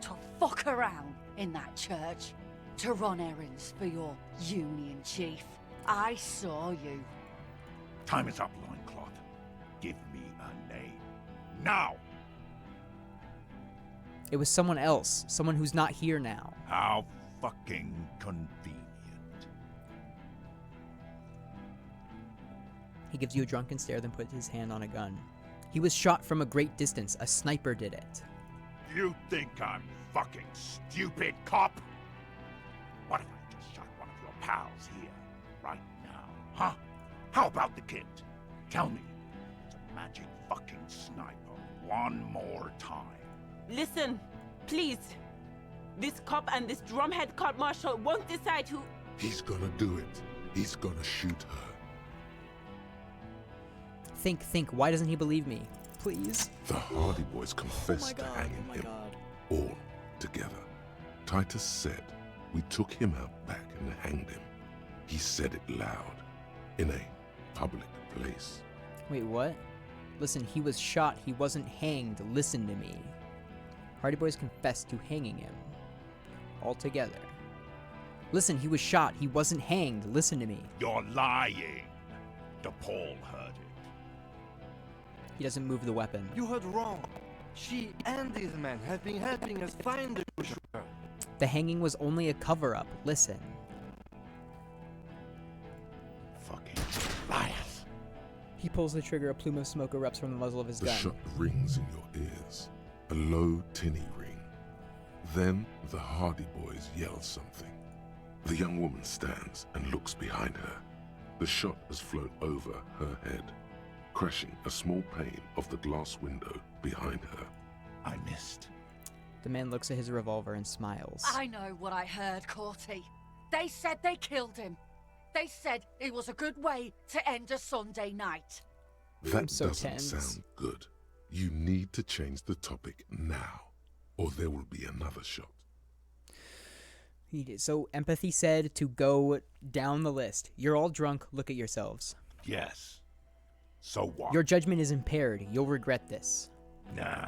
to fuck around in that church, to run errands for your union chief. I saw you. Time is up, Loincloth. Give me a name. Now! It was someone else. Someone who's not here now. How fucking convenient. He gives you a drunken stare, then puts his hand on a gun. He was shot from a great distance. A sniper did it. You think I'm fucking stupid, cop? What if I just shot one of your pals here, right now, huh? How about the kid? Tell me, it's a magic fucking sniper one more time. Listen, please. This cop and this drumhead cop marshal won't decide who... He's gonna do it. He's gonna shoot her. Think. Why doesn't he believe me? Please. The Hardy Boys confessed to hanging him. All together. Titus said, we took him out back and hanged him. He said it loud. In a public place. Wait, what? Listen, he was shot. He wasn't hanged. Listen to me. Hardy Boys confessed to hanging him. All together. Listen, he was shot. He wasn't hanged. Listen to me. You're lying. DePaul heard it. He doesn't move the weapon. You heard wrong. She and these men have been helping us find the shooter. The hanging was only a cover-up. Listen. Fucking liars. He pulls the trigger. A plume of smoke erupts from the muzzle of his The gun. shot rings in your ears. A low, tinny ring. Then the Hardy Boys yell something. The young woman stands and looks behind her. The shot has flown over her head, crashing a small pane of the glass window behind her. I missed. The man looks at his revolver and smiles. I know what I heard, Corty. They said they killed him. They said it was a good way to end a Sunday night. That so doesn't tense. sound good. You need to change the topic now, or there will be another shot. He did. So empathy said to go down the list. You're all drunk. Look at yourselves. Yes. So what? Your judgment is impaired. You'll regret this. Nah.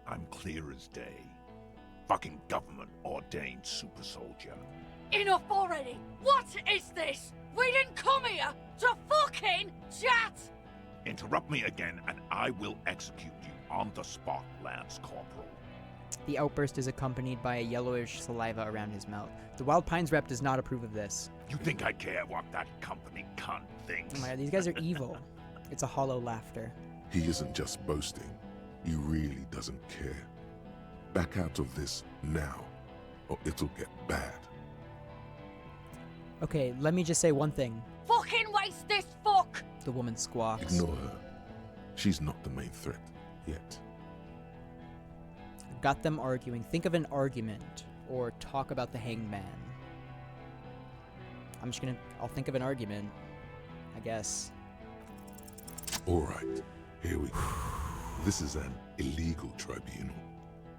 I'm clear as day. Fucking government-ordained super soldier. Enough already! What is this? We didn't come here to fucking chat! Interrupt me again and I will execute you on the spot, Lance Corporal. The outburst is accompanied by a yellowish saliva around his mouth. The Wild Pines rep does not approve of this. You think I care what that company cunt thinks? Oh my god, these guys are evil. It's a hollow laughter. He isn't just boasting. He really doesn't care. Back out of this now, or it'll get bad. Okay, let me just say one thing. Fucking waste this fuck! The woman squawks. Ignore her. She's not the main threat yet. Got them arguing. Think of an argument. Or talk about the hanged man. I'll think of an argument. I guess. Alright, here we go. This is an illegal tribunal.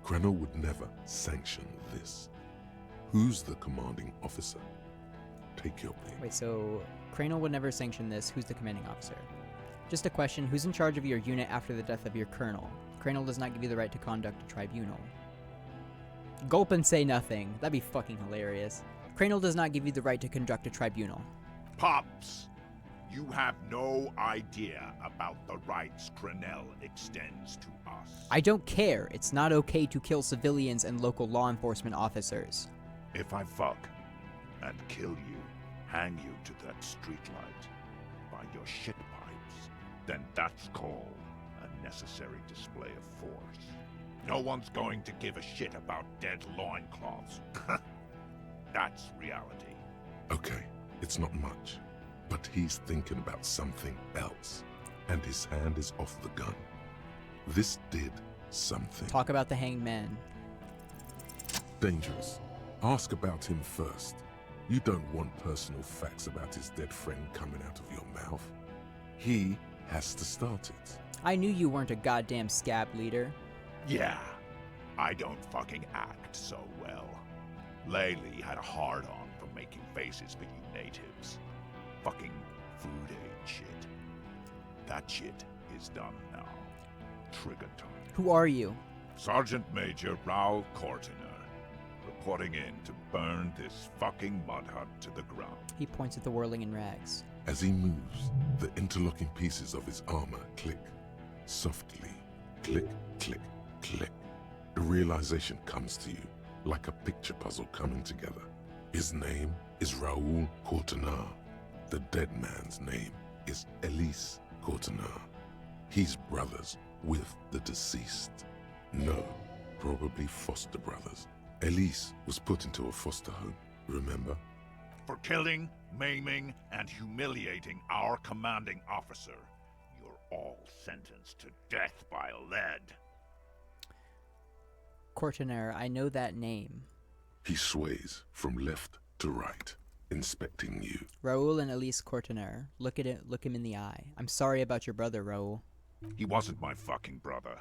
Krenner would never sanction this. Who's the commanding officer? Take your pick. Wait, so Cranial would never sanction this. Who's the commanding officer? Just a question. Who's in charge of your unit after the death of your colonel? Cranial does not give you the right to conduct a tribunal. Gulp and say nothing. That'd be fucking hilarious. Cranial does not give you the right to conduct a tribunal. Pops, you have no idea about the rights Crenell extends to us. I don't care. It's not okay to kill civilians and local law enforcement officers. If I fuck and kill you, hang you to that streetlight by your shit pipes, then that's called a necessary display of force. No one's going to give a shit about dead loincloths. That's reality. Okay, it's not much, but he's thinking about something else, and his hand is off the gun. This did something. Talk about the hanged man. Dangerous. Ask about him first. You don't want personal facts about his dead friend coming out of your mouth. He has to start it. I knew you weren't a goddamn scab leader. Yeah, I don't fucking act so well. Laylee had a hard-on for making faces for you natives. Fucking food aid shit. That shit is done now. Trigger time. Who are you? Sergeant Major Raoul Cortiner, reporting in to burn this fucking mud hut to the ground. He points at the whirling in rags. As he moves, the interlocking pieces of his armor click. Softly. Click, click, click. A realization comes to you, like a picture puzzle coming together. His name is Raoul Cortiner. The dead man's name is Elise Cortiner. He's brothers with the deceased. No, probably foster brothers. Elise was put into a foster home, remember? For killing, maiming, and humiliating our commanding officer, you're all sentenced to death by lead. Cortiner, I know that name. He sways from left to right, inspecting you. Raoul and Elise Cortiner. Look him in the eye. I'm sorry about your brother, Raoul. He wasn't my fucking brother.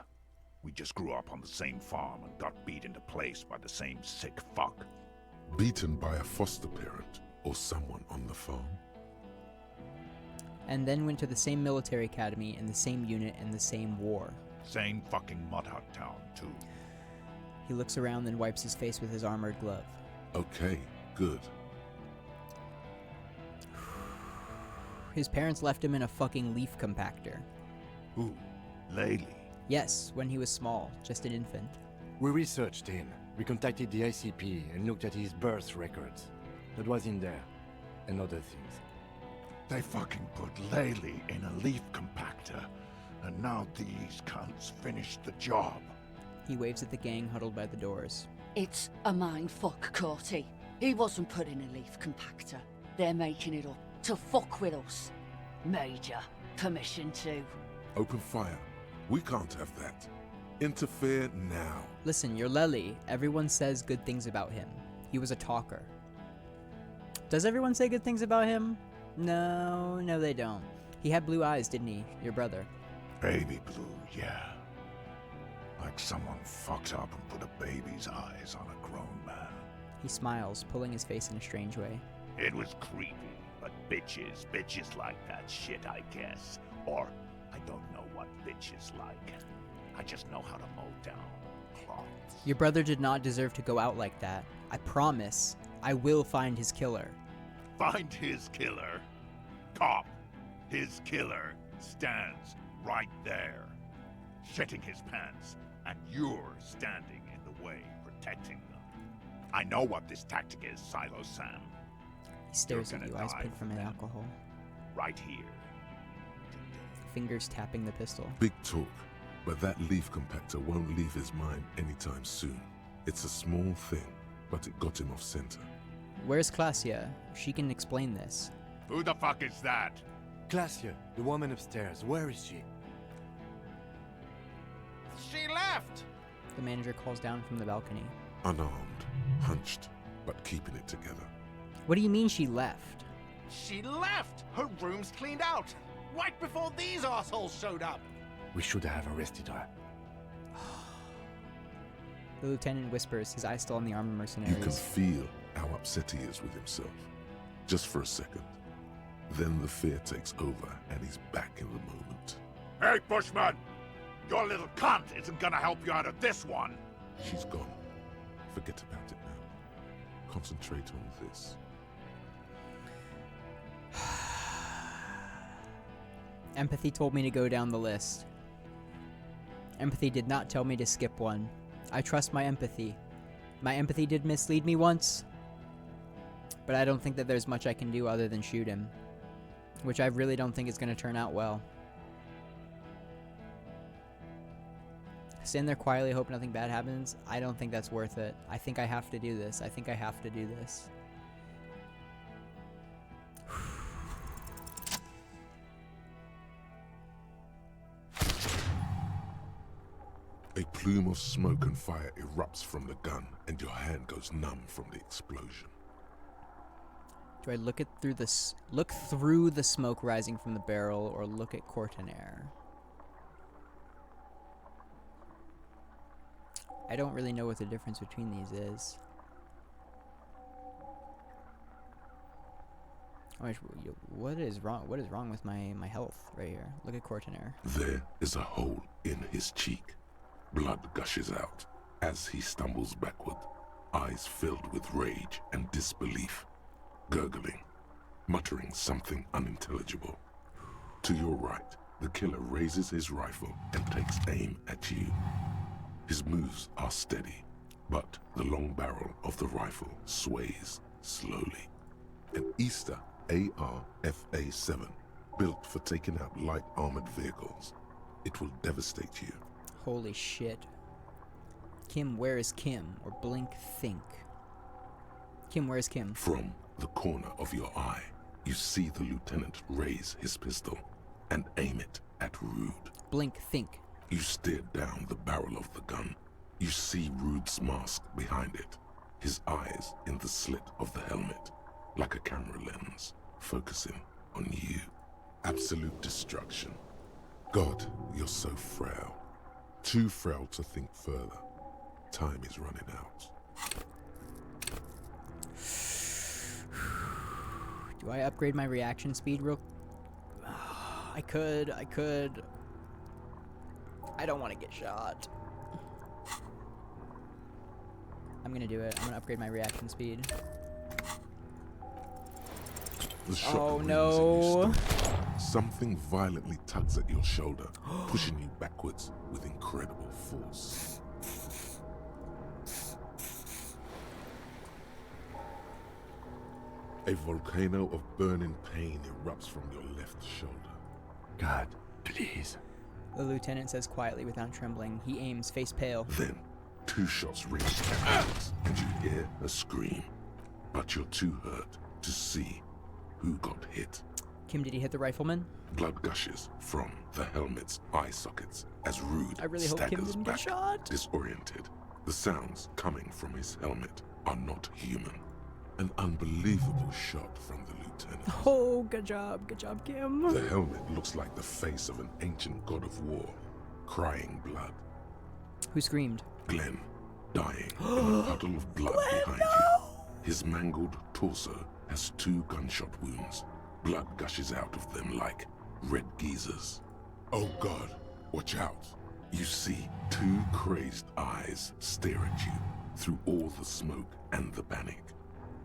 We just grew up on the same farm and got beat into place by the same sick fuck. Beaten by a foster parent or someone on the farm? And then went to the same military academy in the same unit in the same war. Same fucking mud hut town, too. He looks around and wipes his face with his armored glove. Okay, good. His parents left him in a fucking leaf compactor. Who? Laylee? Yes, when he was small, just an infant. We researched him. We contacted the ICP and looked at his birth records. That was in there. And other things. They fucking put Laylee in a leaf compactor, and now these cunts finished the job. He waves at the gang huddled by the doors. It's a mindfuck, Corty. He wasn't put in a leaf compactor. They're making it up to fuck with us. Major, permission to. Open fire. We can't have that. Interfere now. Listen, you're Lely. Everyone says good things about him. He was a talker. Does everyone say good things about him? No, they don't. He had blue eyes, didn't he? Your brother. Baby blue, yeah. Like someone fucked up and put a baby's eyes on a grown man. He smiles, pulling his face in a strange way. It was creepy, but bitches like that shit, I guess. Or, I don't know what bitch is like. I just know how to mow down cloths. Your brother did not deserve to go out like that. I promise. I will find his killer. Find his killer. Cop, his killer stands right there, shitting his pants, and you're standing in the way, protecting them. I know what this tactic is, Silo Sam. He stares You're at you, gonna eyes die pink from for them. alcohol. Right here. Fingers tapping the pistol. Big talk, but that leaf compactor won't leave his mind anytime soon. It's a small thing, but it got him off center. Where's Klasia? She can explain this. Who the fuck is that? Glacia, the woman upstairs, where is she? She left! The manager calls down from the balcony. Unarmed, hunched, but keeping it together. What do you mean she left? She left! Her room's cleaned out! Right before these assholes showed up! We should have arrested her. The lieutenant whispers, his eyes still on the armed You mercenaries. can feel how upset he is with himself. Just for a second. Then the fear takes over and he's back in the moment. Hey, Bushman! Your little cunt isn't gonna help you out of this one! She's gone. Forget about it now. Concentrate on this. Empathy told me to go down the list. Empathy did not tell me to skip one. I trust my empathy. My empathy did mislead me once, but I don't think that there's much I can do other than shoot him, which I really don't think is going to turn out well. Stand there quietly, hope nothing bad happens. I don't think that's worth it. I think I have to do this. I think I have to do this. A plume of smoke and fire erupts from the gun, and your hand goes numb from the explosion. Do I look through the smoke rising from the barrel, or look at Courtenaire? I don't really know what the difference between these is. What is wrong? What is wrong with my health right here? Look at Courtenaire. There is a hole in his cheek. Blood gushes out as he stumbles backward, eyes filled with rage and disbelief, gurgling, muttering something unintelligible. To your right, the killer raises his rifle and takes aim at you. His moves are steady, but the long barrel of the rifle sways slowly. An Easter AR-FA-7, built for taking out light armored vehicles. It will devastate you. Holy shit. Kim, where is Kim? Or blink, think. Kim, where is Kim? From the corner of your eye, you see the lieutenant raise his pistol and aim it at Rude. Blink, think. You stare down the barrel of the gun. You see Rude's mask behind it, his eyes in the slit of the helmet, like a camera lens, focusing on you. Absolute destruction. God, you're so frail. Too frail to think further. Time is running out. Do I upgrade my reaction speed real... I could. I don't want to get shot. I'm gonna do it. I'm gonna upgrade my reaction speed. The shock Oh rings no! and you stop. Something violently tugs at your shoulder, pushing you backwards with incredible force. A volcano of burning pain erupts from your left shoulder. God, please. The lieutenant says quietly without trembling. He aims, face pale. Then, 2 shots ring backwards, and you hear a scream. But you're too hurt to see who got hit. Kim, did he hit the rifleman? Blood gushes from the helmet's eye sockets as Rude I really hope Kim staggers didn't get back, shot. disoriented. The sounds coming from his helmet are not human. An unbelievable shot from the lieutenant. Oh, good job, Kim. The helmet looks like the face of an ancient god of war, crying blood. Who screamed? Glenn, dying in a puddle of blood behind you. His mangled torso has 2 gunshot wounds. Blood gushes out of them like red geezers. Oh God, watch out. You see two crazed eyes stare at you through all the smoke and the panic.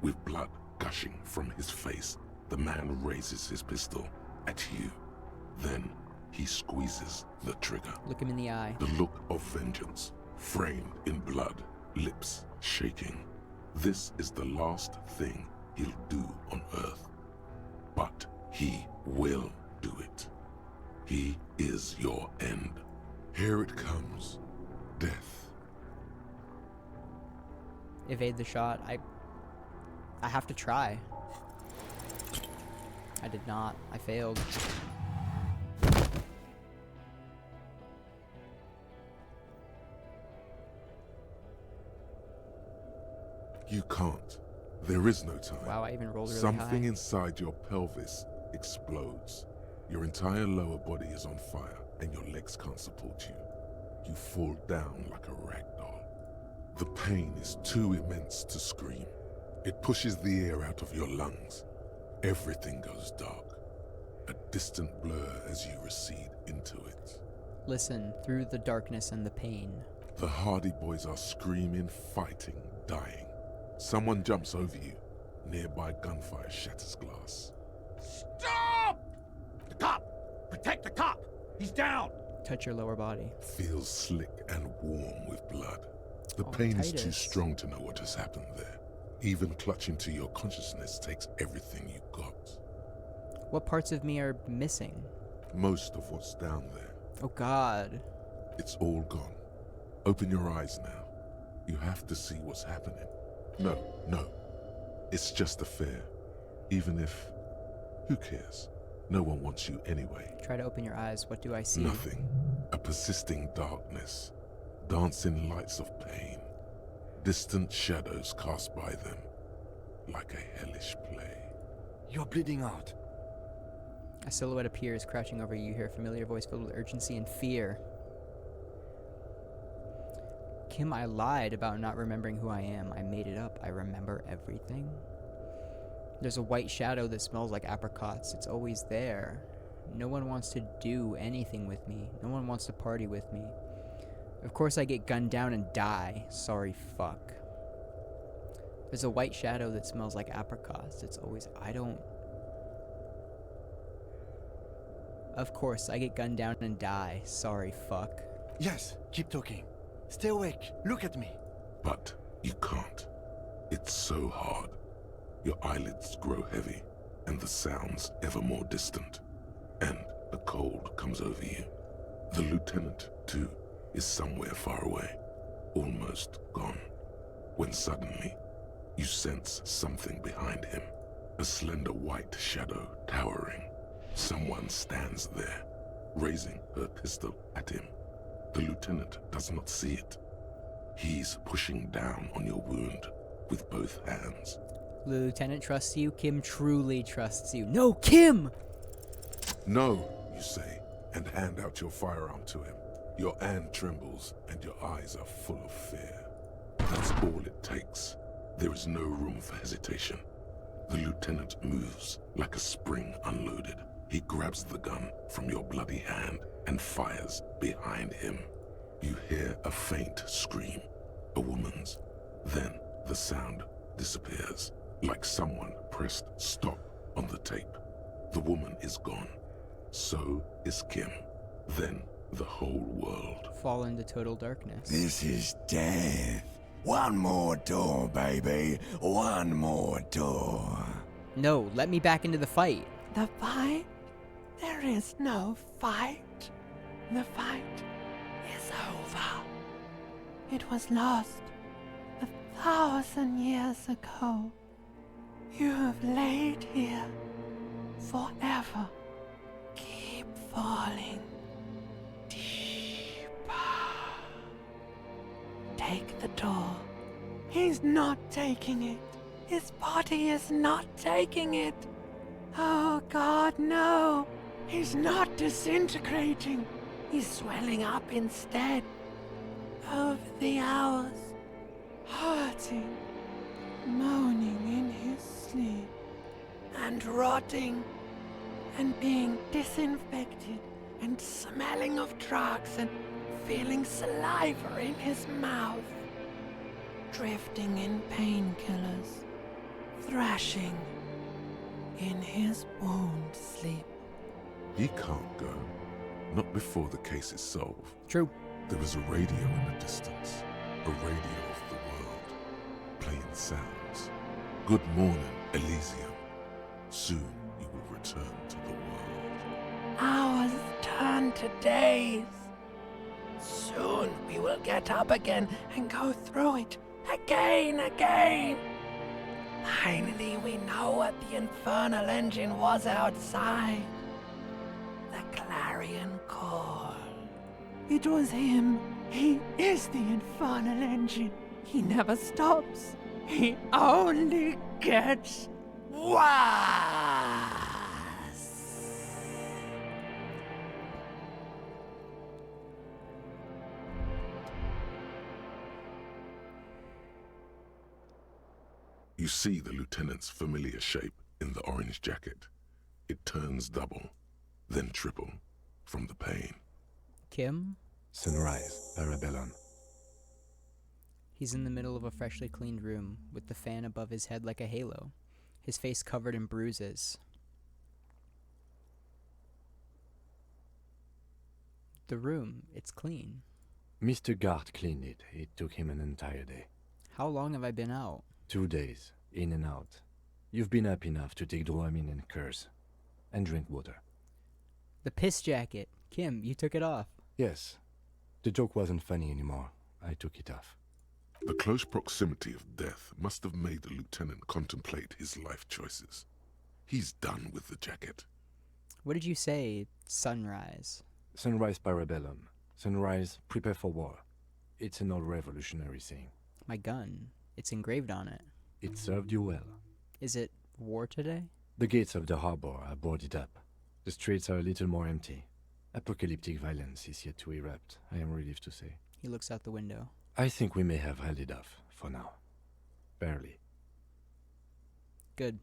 With blood gushing from his face, the man raises his pistol at you. Then he squeezes the trigger. Look him in the eye. The look of vengeance, framed in blood, lips shaking. This is the last thing he'll do on Earth. But he will do it. He is your end. Here it comes. Death. Evade the shot. I have to try. I did not. I failed. You can't. There is no time. Wow, I even rolled really Something high. inside your pelvis explodes. Your entire lower body is on fire, and your legs can't support you. You fall down like a rag doll. The pain is too immense to scream. It pushes the air out of your lungs. Everything goes dark. A distant blur as you recede into it. Listen through the darkness and the pain. The Hardy Boys are screaming, fighting, dying. Someone jumps over you. Nearby gunfire shatters glass. Stop! The cop! Protect the cop! He's down! Touch your lower body. Feels slick and warm with blood. The pain is too Titus. strong to know what has happened there. Even clutching to your consciousness takes everything you got. What parts of me are missing? Most of what's down there. Oh God. It's all gone. Open your eyes now. You have to see what's happening. No. It's just a fair. Even if... Who cares? No one wants you anyway. Try to open your eyes. What do I see? Nothing. A persisting darkness. Dancing lights of pain. Distant shadows cast by them. Like a hellish play. You're bleeding out. A silhouette appears, crouching over you. You hear a familiar voice filled with urgency and fear. Kim, I lied about not remembering who I am. I made it up. I remember everything. There's a white shadow that smells like apricots. It's always there. No one wants to do anything with me. No one wants to party with me. Of course I get gunned down and die. Sorry, fuck. There's a white shadow that smells like apricots. It's always... Of course I get gunned down and die. Sorry, fuck. Yes, keep talking. Stay awake. Look at me. But you can't. It's so hard. Your eyelids grow heavy, and the sounds ever more distant. And a cold comes over you. The lieutenant, too, is somewhere far away, almost gone. When suddenly, you sense something behind him. A slender white shadow towering. Someone stands there, raising her pistol at him. The lieutenant does not see it. He's pushing down on your wound with both hands. The lieutenant trusts you. Kim truly trusts you. No, Kim! No, you say, and hand out your firearm to him. Your hand trembles, and your eyes are full of fear. That's all it takes. There is no room for hesitation. The lieutenant moves like a spring unloaded. He grabs the gun from your bloody hand and fires behind him. You hear a faint scream, a woman's. Then the sound disappears, like someone pressed stop on the tape. The woman is gone. So is Kim. Then the whole world. Fall into total darkness. This is death. One more door, baby. One more door. No, let me back into the fight. The fight? There is no fight. The fight is over. It was lost 1,000 years ago. You have laid here forever. Keep falling deeper. Take the door. He's not taking it. His body is not taking it. Oh God, no. He's not disintegrating. He's swelling up instead. Over the hours, hurting, moaning in his sleep, and rotting and being disinfected and smelling of drugs and feeling saliva in his mouth. Drifting in painkillers, thrashing in his wound sleep. He can't go. Not before the case is solved. True. There is a radio in the distance. A radio of the world. Playing sounds. Good morning, Elysium. Soon you will return to the world. Hours turn to days. Soon we will get up again and go through it again. Finally we know what the infernal engine was outside. The clarion call. It was him. He is the infernal engine. He never stops. He only gets worse. You see the lieutenant's familiar shape in the orange jacket. It turns double, then triple, from the pain. Kim? Sunrise, Parabellum. He's in the middle of a freshly cleaned room, with the fan above his head like a halo, his face covered in bruises. The room, it's clean. Mr. Gart cleaned it. It took him an entire day. How long have I been out? 2 days, in and out. You've been up enough to take Dramamine and curse. And drink water. The piss jacket. Kim, you took it off. Yes. The joke wasn't funny anymore. I took it off. The close proximity of death must have made the lieutenant contemplate his life choices. He's done with the jacket. What did you say, sunrise? Sunrise, Parabellum. Sunrise, prepare for war. It's an old revolutionary saying. My gun. It's engraved on it. It served you well. Is it war today? The gates of the harbor are boarded up. The streets are a little more empty. Apocalyptic violence is yet to erupt, I am relieved to say. He looks out the window. I think we may have held it off, for now. Barely. Good.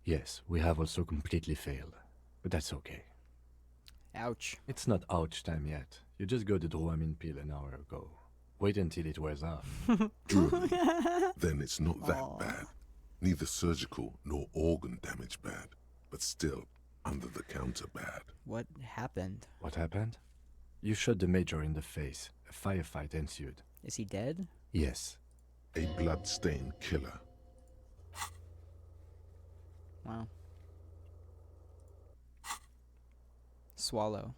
Yes, we have also completely failed. But that's okay. Ouch. It's not ouch time yet. You just got the Dramamine pill an hour ago. Wait until it wears off. Truly. Then it's not that bad. Neither surgical nor organ damage bad, but still under the counter bad. What happened? What happened? You shot the major in the face. A firefight ensued. Is he dead? Yes. A blood-stained killer. Wow. Swallow.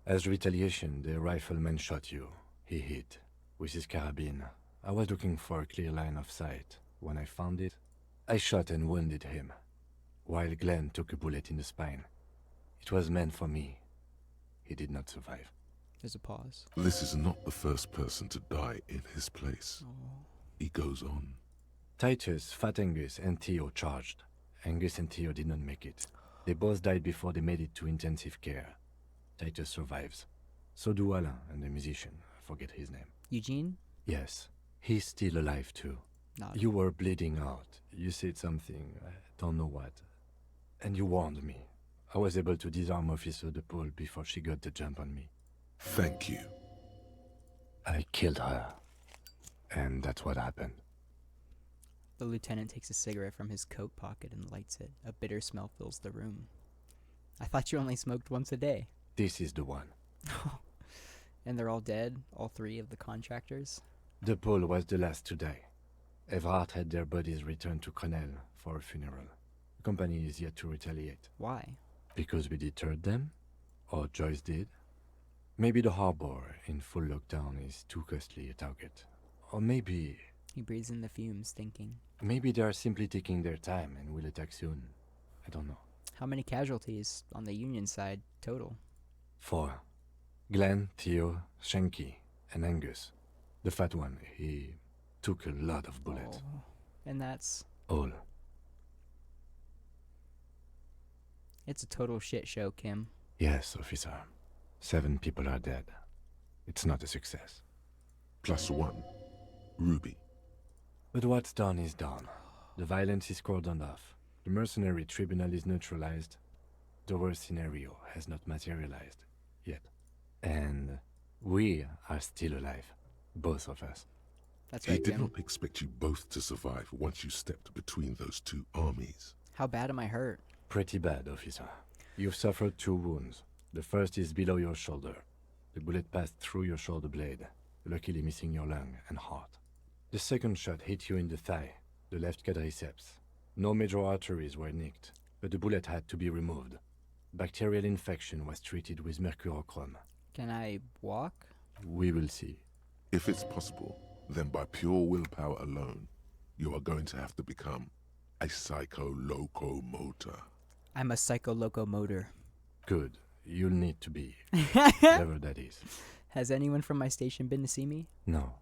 As retaliation, the rifleman shot you. He hit. With his carabine. I was looking for a clear line of sight. When I found it, I shot and wounded him, while Glenn took a bullet in the spine. It was meant for me. He did not survive. There's a pause. This is not the first person to die in his place. He goes on. Titus, Fat Angus, and Theo charged. Angus and Theo did not make it. They both died before they made it to intensive care. Titus survives. So do Alain and the musician. I forget his name. Eugene? Yes. He's still alive too. Not. You were bleeding out. You said something, I don't know what. And you warned me. I was able to disarm Officer DePaul before she got the jump on me. Thank you. I killed her. And that's what happened. The lieutenant takes a cigarette from his coat pocket and lights it. A bitter smell fills the room. I thought you only smoked once a day. This is the one. And they're all dead? All three of the contractors? DePaul was the last to die. Evrard had their bodies returned to Crenel for a funeral. The company is yet to retaliate. Why? Because we deterred them? Or Joyce did? Maybe the harbor in full lockdown is too costly a target. Or maybe... He breathes in the fumes, thinking. Maybe they are simply taking their time and will attack soon. I don't know. How many casualties on the Union side total? 4. Glenn, Theo, Shanky, and Angus. The fat one, he took a lot of bullets. Oh. And that's... All. It's a total shit show, Kim. Yes, officer. 7 people are dead. It's not a success. +1. Ruby. But what's done is done. The violence is cordoned off. The mercenary tribunal is neutralized. The worst scenario has not materialized yet. And we are still alive. Both of us. That's He right, did Kim. not expect you both to survive once you stepped between those two armies. How bad am I hurt? Pretty bad, officer. You've suffered 2 wounds. The first is below your shoulder. The bullet passed through your shoulder blade, luckily missing your lung and heart. The second shot hit you in the thigh, the left quadriceps. No major arteries were nicked, but the bullet had to be removed. Bacterial infection was treated with mercurochrome. Can I walk? We will see. If it's possible, then by pure willpower alone, you are going to have to become a psycho-locomotor. I'm a psycho-locomotor. Good. You'll need to be. Whatever that is. Has anyone from my station been to see me? No.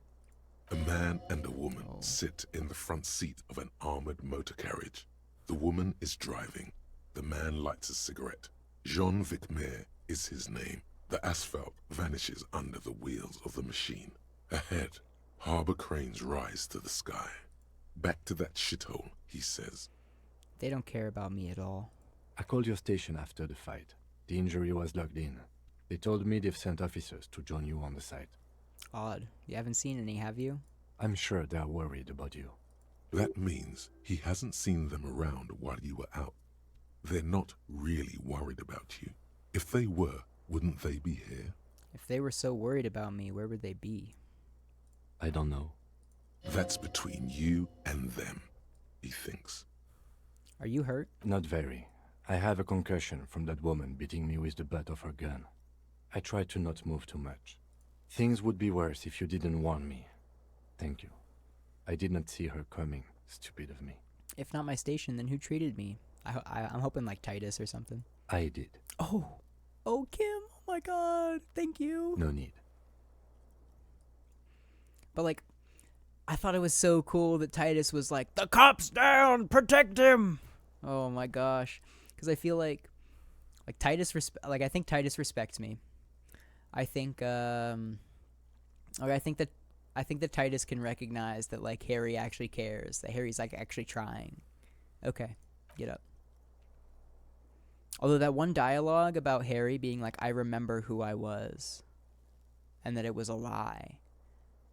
A man and a woman sit in the front seat of an armored motor carriage. The woman is driving. The man lights a cigarette. Jean Vicmer is his name. The asphalt vanishes under the wheels of the machine. Ahead, harbor cranes rise to the sky. Back to that shithole, he says. They don't care about me at all. I called your station after the fight. The injury was logged in. They told me they've sent officers to join you on the site. Odd. You haven't seen any, have you? I'm sure they're worried about you. That means he hasn't seen them around while you were out. They're not really worried about you. If they were, wouldn't they be here? If they were so worried about me, where would they be? I don't know. That's between you and them, he thinks. Are you hurt? Not very. I have a concussion from that woman beating me with the butt of her gun. I tried to not move too much. Things would be worse if you didn't warn me. Thank you. I did not see her coming. Stupid of me. If not my station, then who treated me? I'm hoping like Titus or something. I did. Oh. Oh, Kim. Oh my god. Thank you. No need. But like, I thought it was so cool that Titus was like, the cop's down! Protect him! Oh my gosh. Because I feel like Titus, I think Titus respects me. I think that Titus can recognize that like Harry actually cares, that Harry's like actually trying. Okay, get up. Although that one dialogue about Harry being like, I remember who I was, and that it was a lie,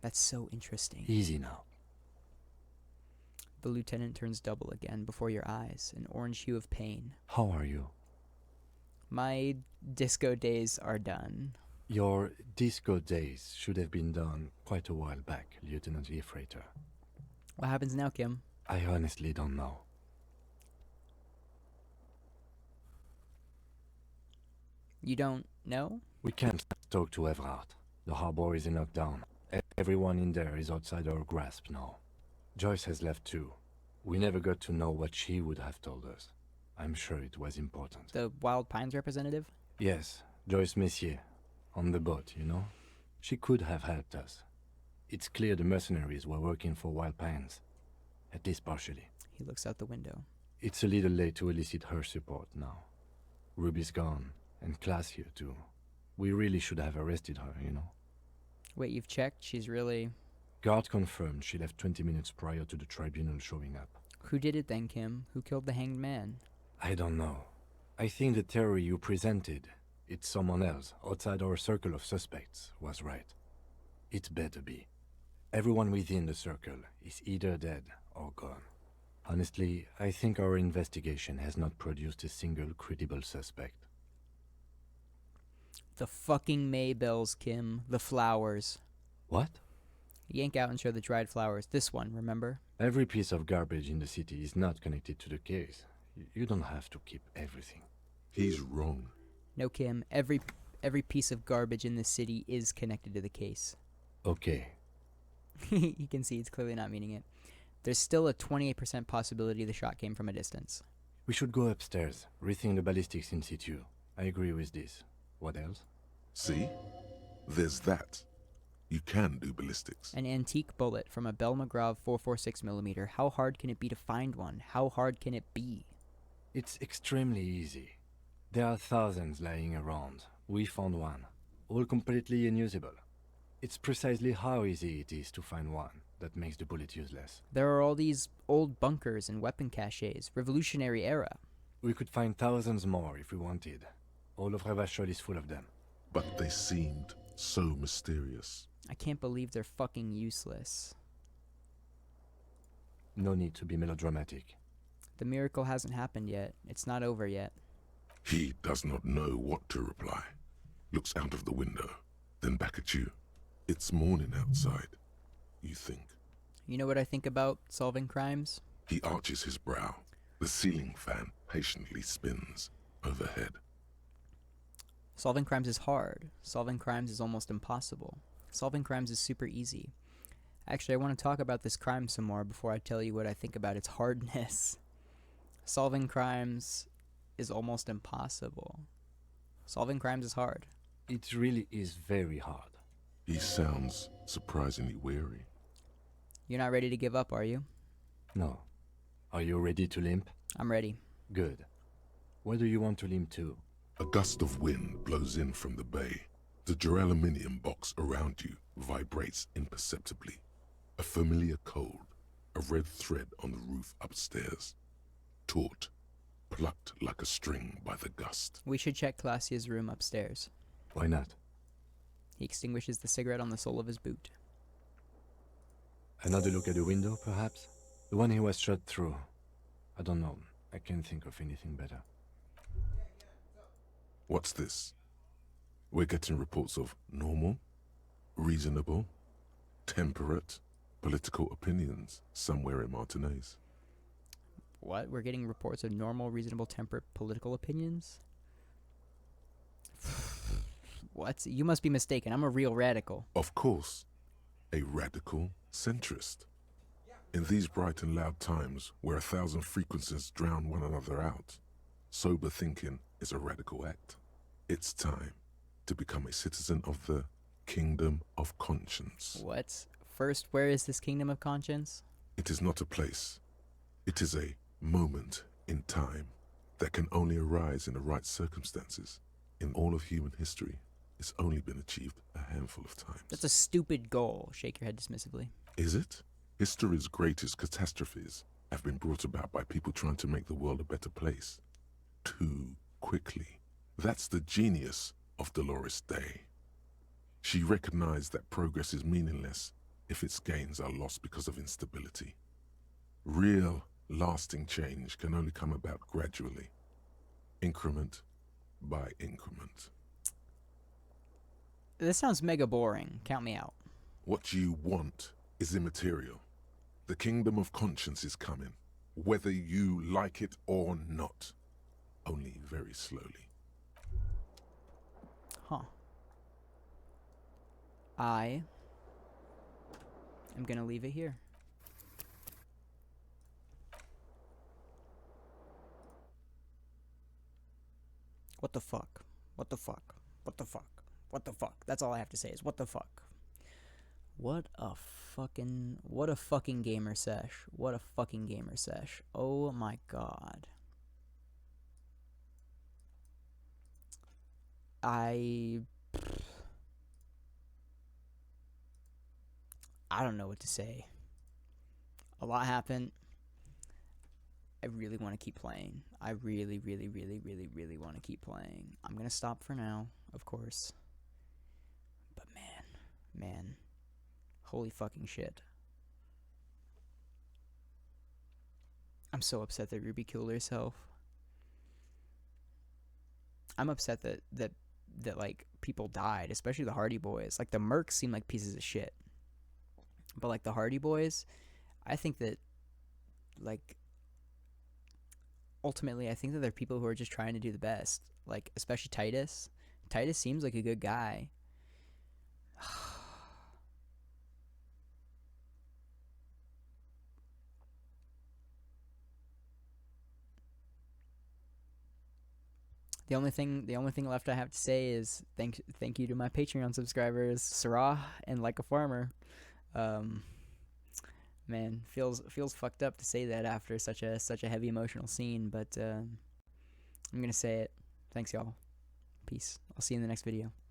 that's so interesting. Easy now. The lieutenant turns double again before your eyes, an orange hue of pain. How are you? My disco days are done. Your disco days should have been done quite a while back, Lieutenant Freighter. What happens now, Kim? I honestly don't know. You don't know? We can't talk to Everard. The harbor is in lockdown. Everyone in there is outside our grasp now. Joyce has left too. We never got to know what she would have told us. I'm sure it was important. The Wild Pines representative? Yes, Joyce Messier. On the boat, you know? She could have helped us. It's clear the mercenaries were working for Wild Pines. At least partially. He looks out the window. It's a little late to elicit her support now. Ruby's gone, and Class here too. We really should have arrested her, you know? Wait, you've checked? She's really... Guard confirmed she left 20 minutes prior to the tribunal showing up. Who did it then, Kim? Who killed the hanged man? I don't know. I think the theory you presented, it's someone else, outside our circle of suspects, was right. It better be. Everyone within the circle is either dead or gone. Honestly, I think our investigation has not produced a single credible suspect. The fucking Maybells, Kim. The flowers. What? Yank out and show the dried flowers. This one, remember? Every piece of garbage in the city is not connected to the case. You don't have to keep everything. He's wrong. No, Kim. Every piece of garbage in this city is connected to the case. Okay. You can see it's clearly not meaning it. There's still a 28% possibility the shot came from a distance. We should go upstairs, rethink the ballistics in situ. I agree with this. What else? See? There's that. You can do ballistics. An antique bullet from a Bell McGraw 446mm. How hard can it be to find one? How hard can it be? It's extremely easy. There are thousands lying around. We found one. All completely unusable. It's precisely how easy it is to find one that makes the bullet useless. There are all these old bunkers and weapon caches. Revolutionary era. We could find thousands more if we wanted. All of Revachol is full of them. But they seemed so mysterious. I can't believe they're fucking useless. No need to be melodramatic. The miracle hasn't happened yet. It's not over yet. He does not know what to reply. Looks out of the window, then back at you. It's morning outside. You think. You know what I think about solving crimes? He arches his brow. The ceiling fan patiently spins overhead. Solving crimes is hard. Solving crimes is almost impossible. Solving crimes is super easy. Actually, I want to talk about this crime some more before I tell you what I think about its hardness. Solving crimes is almost impossible. Solving crimes is hard. It really is very hard. He sounds surprisingly weary. You're not ready to give up, are you? No. Are you ready to limp? I'm ready. Good. Where do you want to limp to? A gust of wind blows in from the bay. The duraluminium box around you vibrates imperceptibly. A familiar cold, a red thread on the roof upstairs. Taut, plucked like a string by the gust. We should check Classia's room upstairs. Why not? He extinguishes the cigarette on the sole of his boot. Another look at the window, perhaps? The one he was shot through. I don't know. I can't think of anything better. What's this? We're getting reports of normal, reasonable, temperate, political opinions somewhere in Martinez. What? We're getting reports of normal, reasonable, temperate political opinions? What? You must be mistaken. I'm a real radical. Of course, a radical centrist. In these bright and loud times where 1,000 frequencies drown one another out, sober thinking is a radical act. It's time to become a citizen of the kingdom of conscience. What? First, where is this kingdom of conscience? It is not a place. It is a moment in time that can only arise in the right circumstances. In all of human history, it's only been achieved a handful of times. That's a stupid goal. Shake your head dismissively. Is it? History's greatest catastrophes have been brought about by people trying to make the world a better place. Too quickly. That's the genius of Dolores Day. She recognized that progress is meaningless if its gains are lost because of instability. Real, lasting change can only come about gradually, increment by increment. This sounds mega boring. Count me out. What you want is immaterial. The kingdom of conscience is coming, whether you like it or not. Only very slowly. Huh. I am gonna leave it here. What the fuck? What the fuck? What the fuck? What the fuck? That's all I have to say is what the fuck. What a fucking gamer sesh. What a fucking gamer sesh. Oh my god. I don't know what to say. A lot happened. I really want to keep playing. I really want to keep playing. I'm gonna stop for now, of course. But man, holy fucking shit. I'm so upset that Ruby killed herself. I'm upset that like people died, especially the Hardy Boys. Like the Mercs seem like pieces of shit. But like the Hardy Boys, I think that like ultimately I think that they're people who are just trying to do the best. Like especially Titus. Titus seems like a good guy. The only thing left I have to say is thank you to my Patreon subscribers, Sarah and Like a Farmer. Man, feels fucked up to say that after such a heavy emotional scene, but I'm gonna say it. Thanks y'all. Peace. I'll see you in the next video.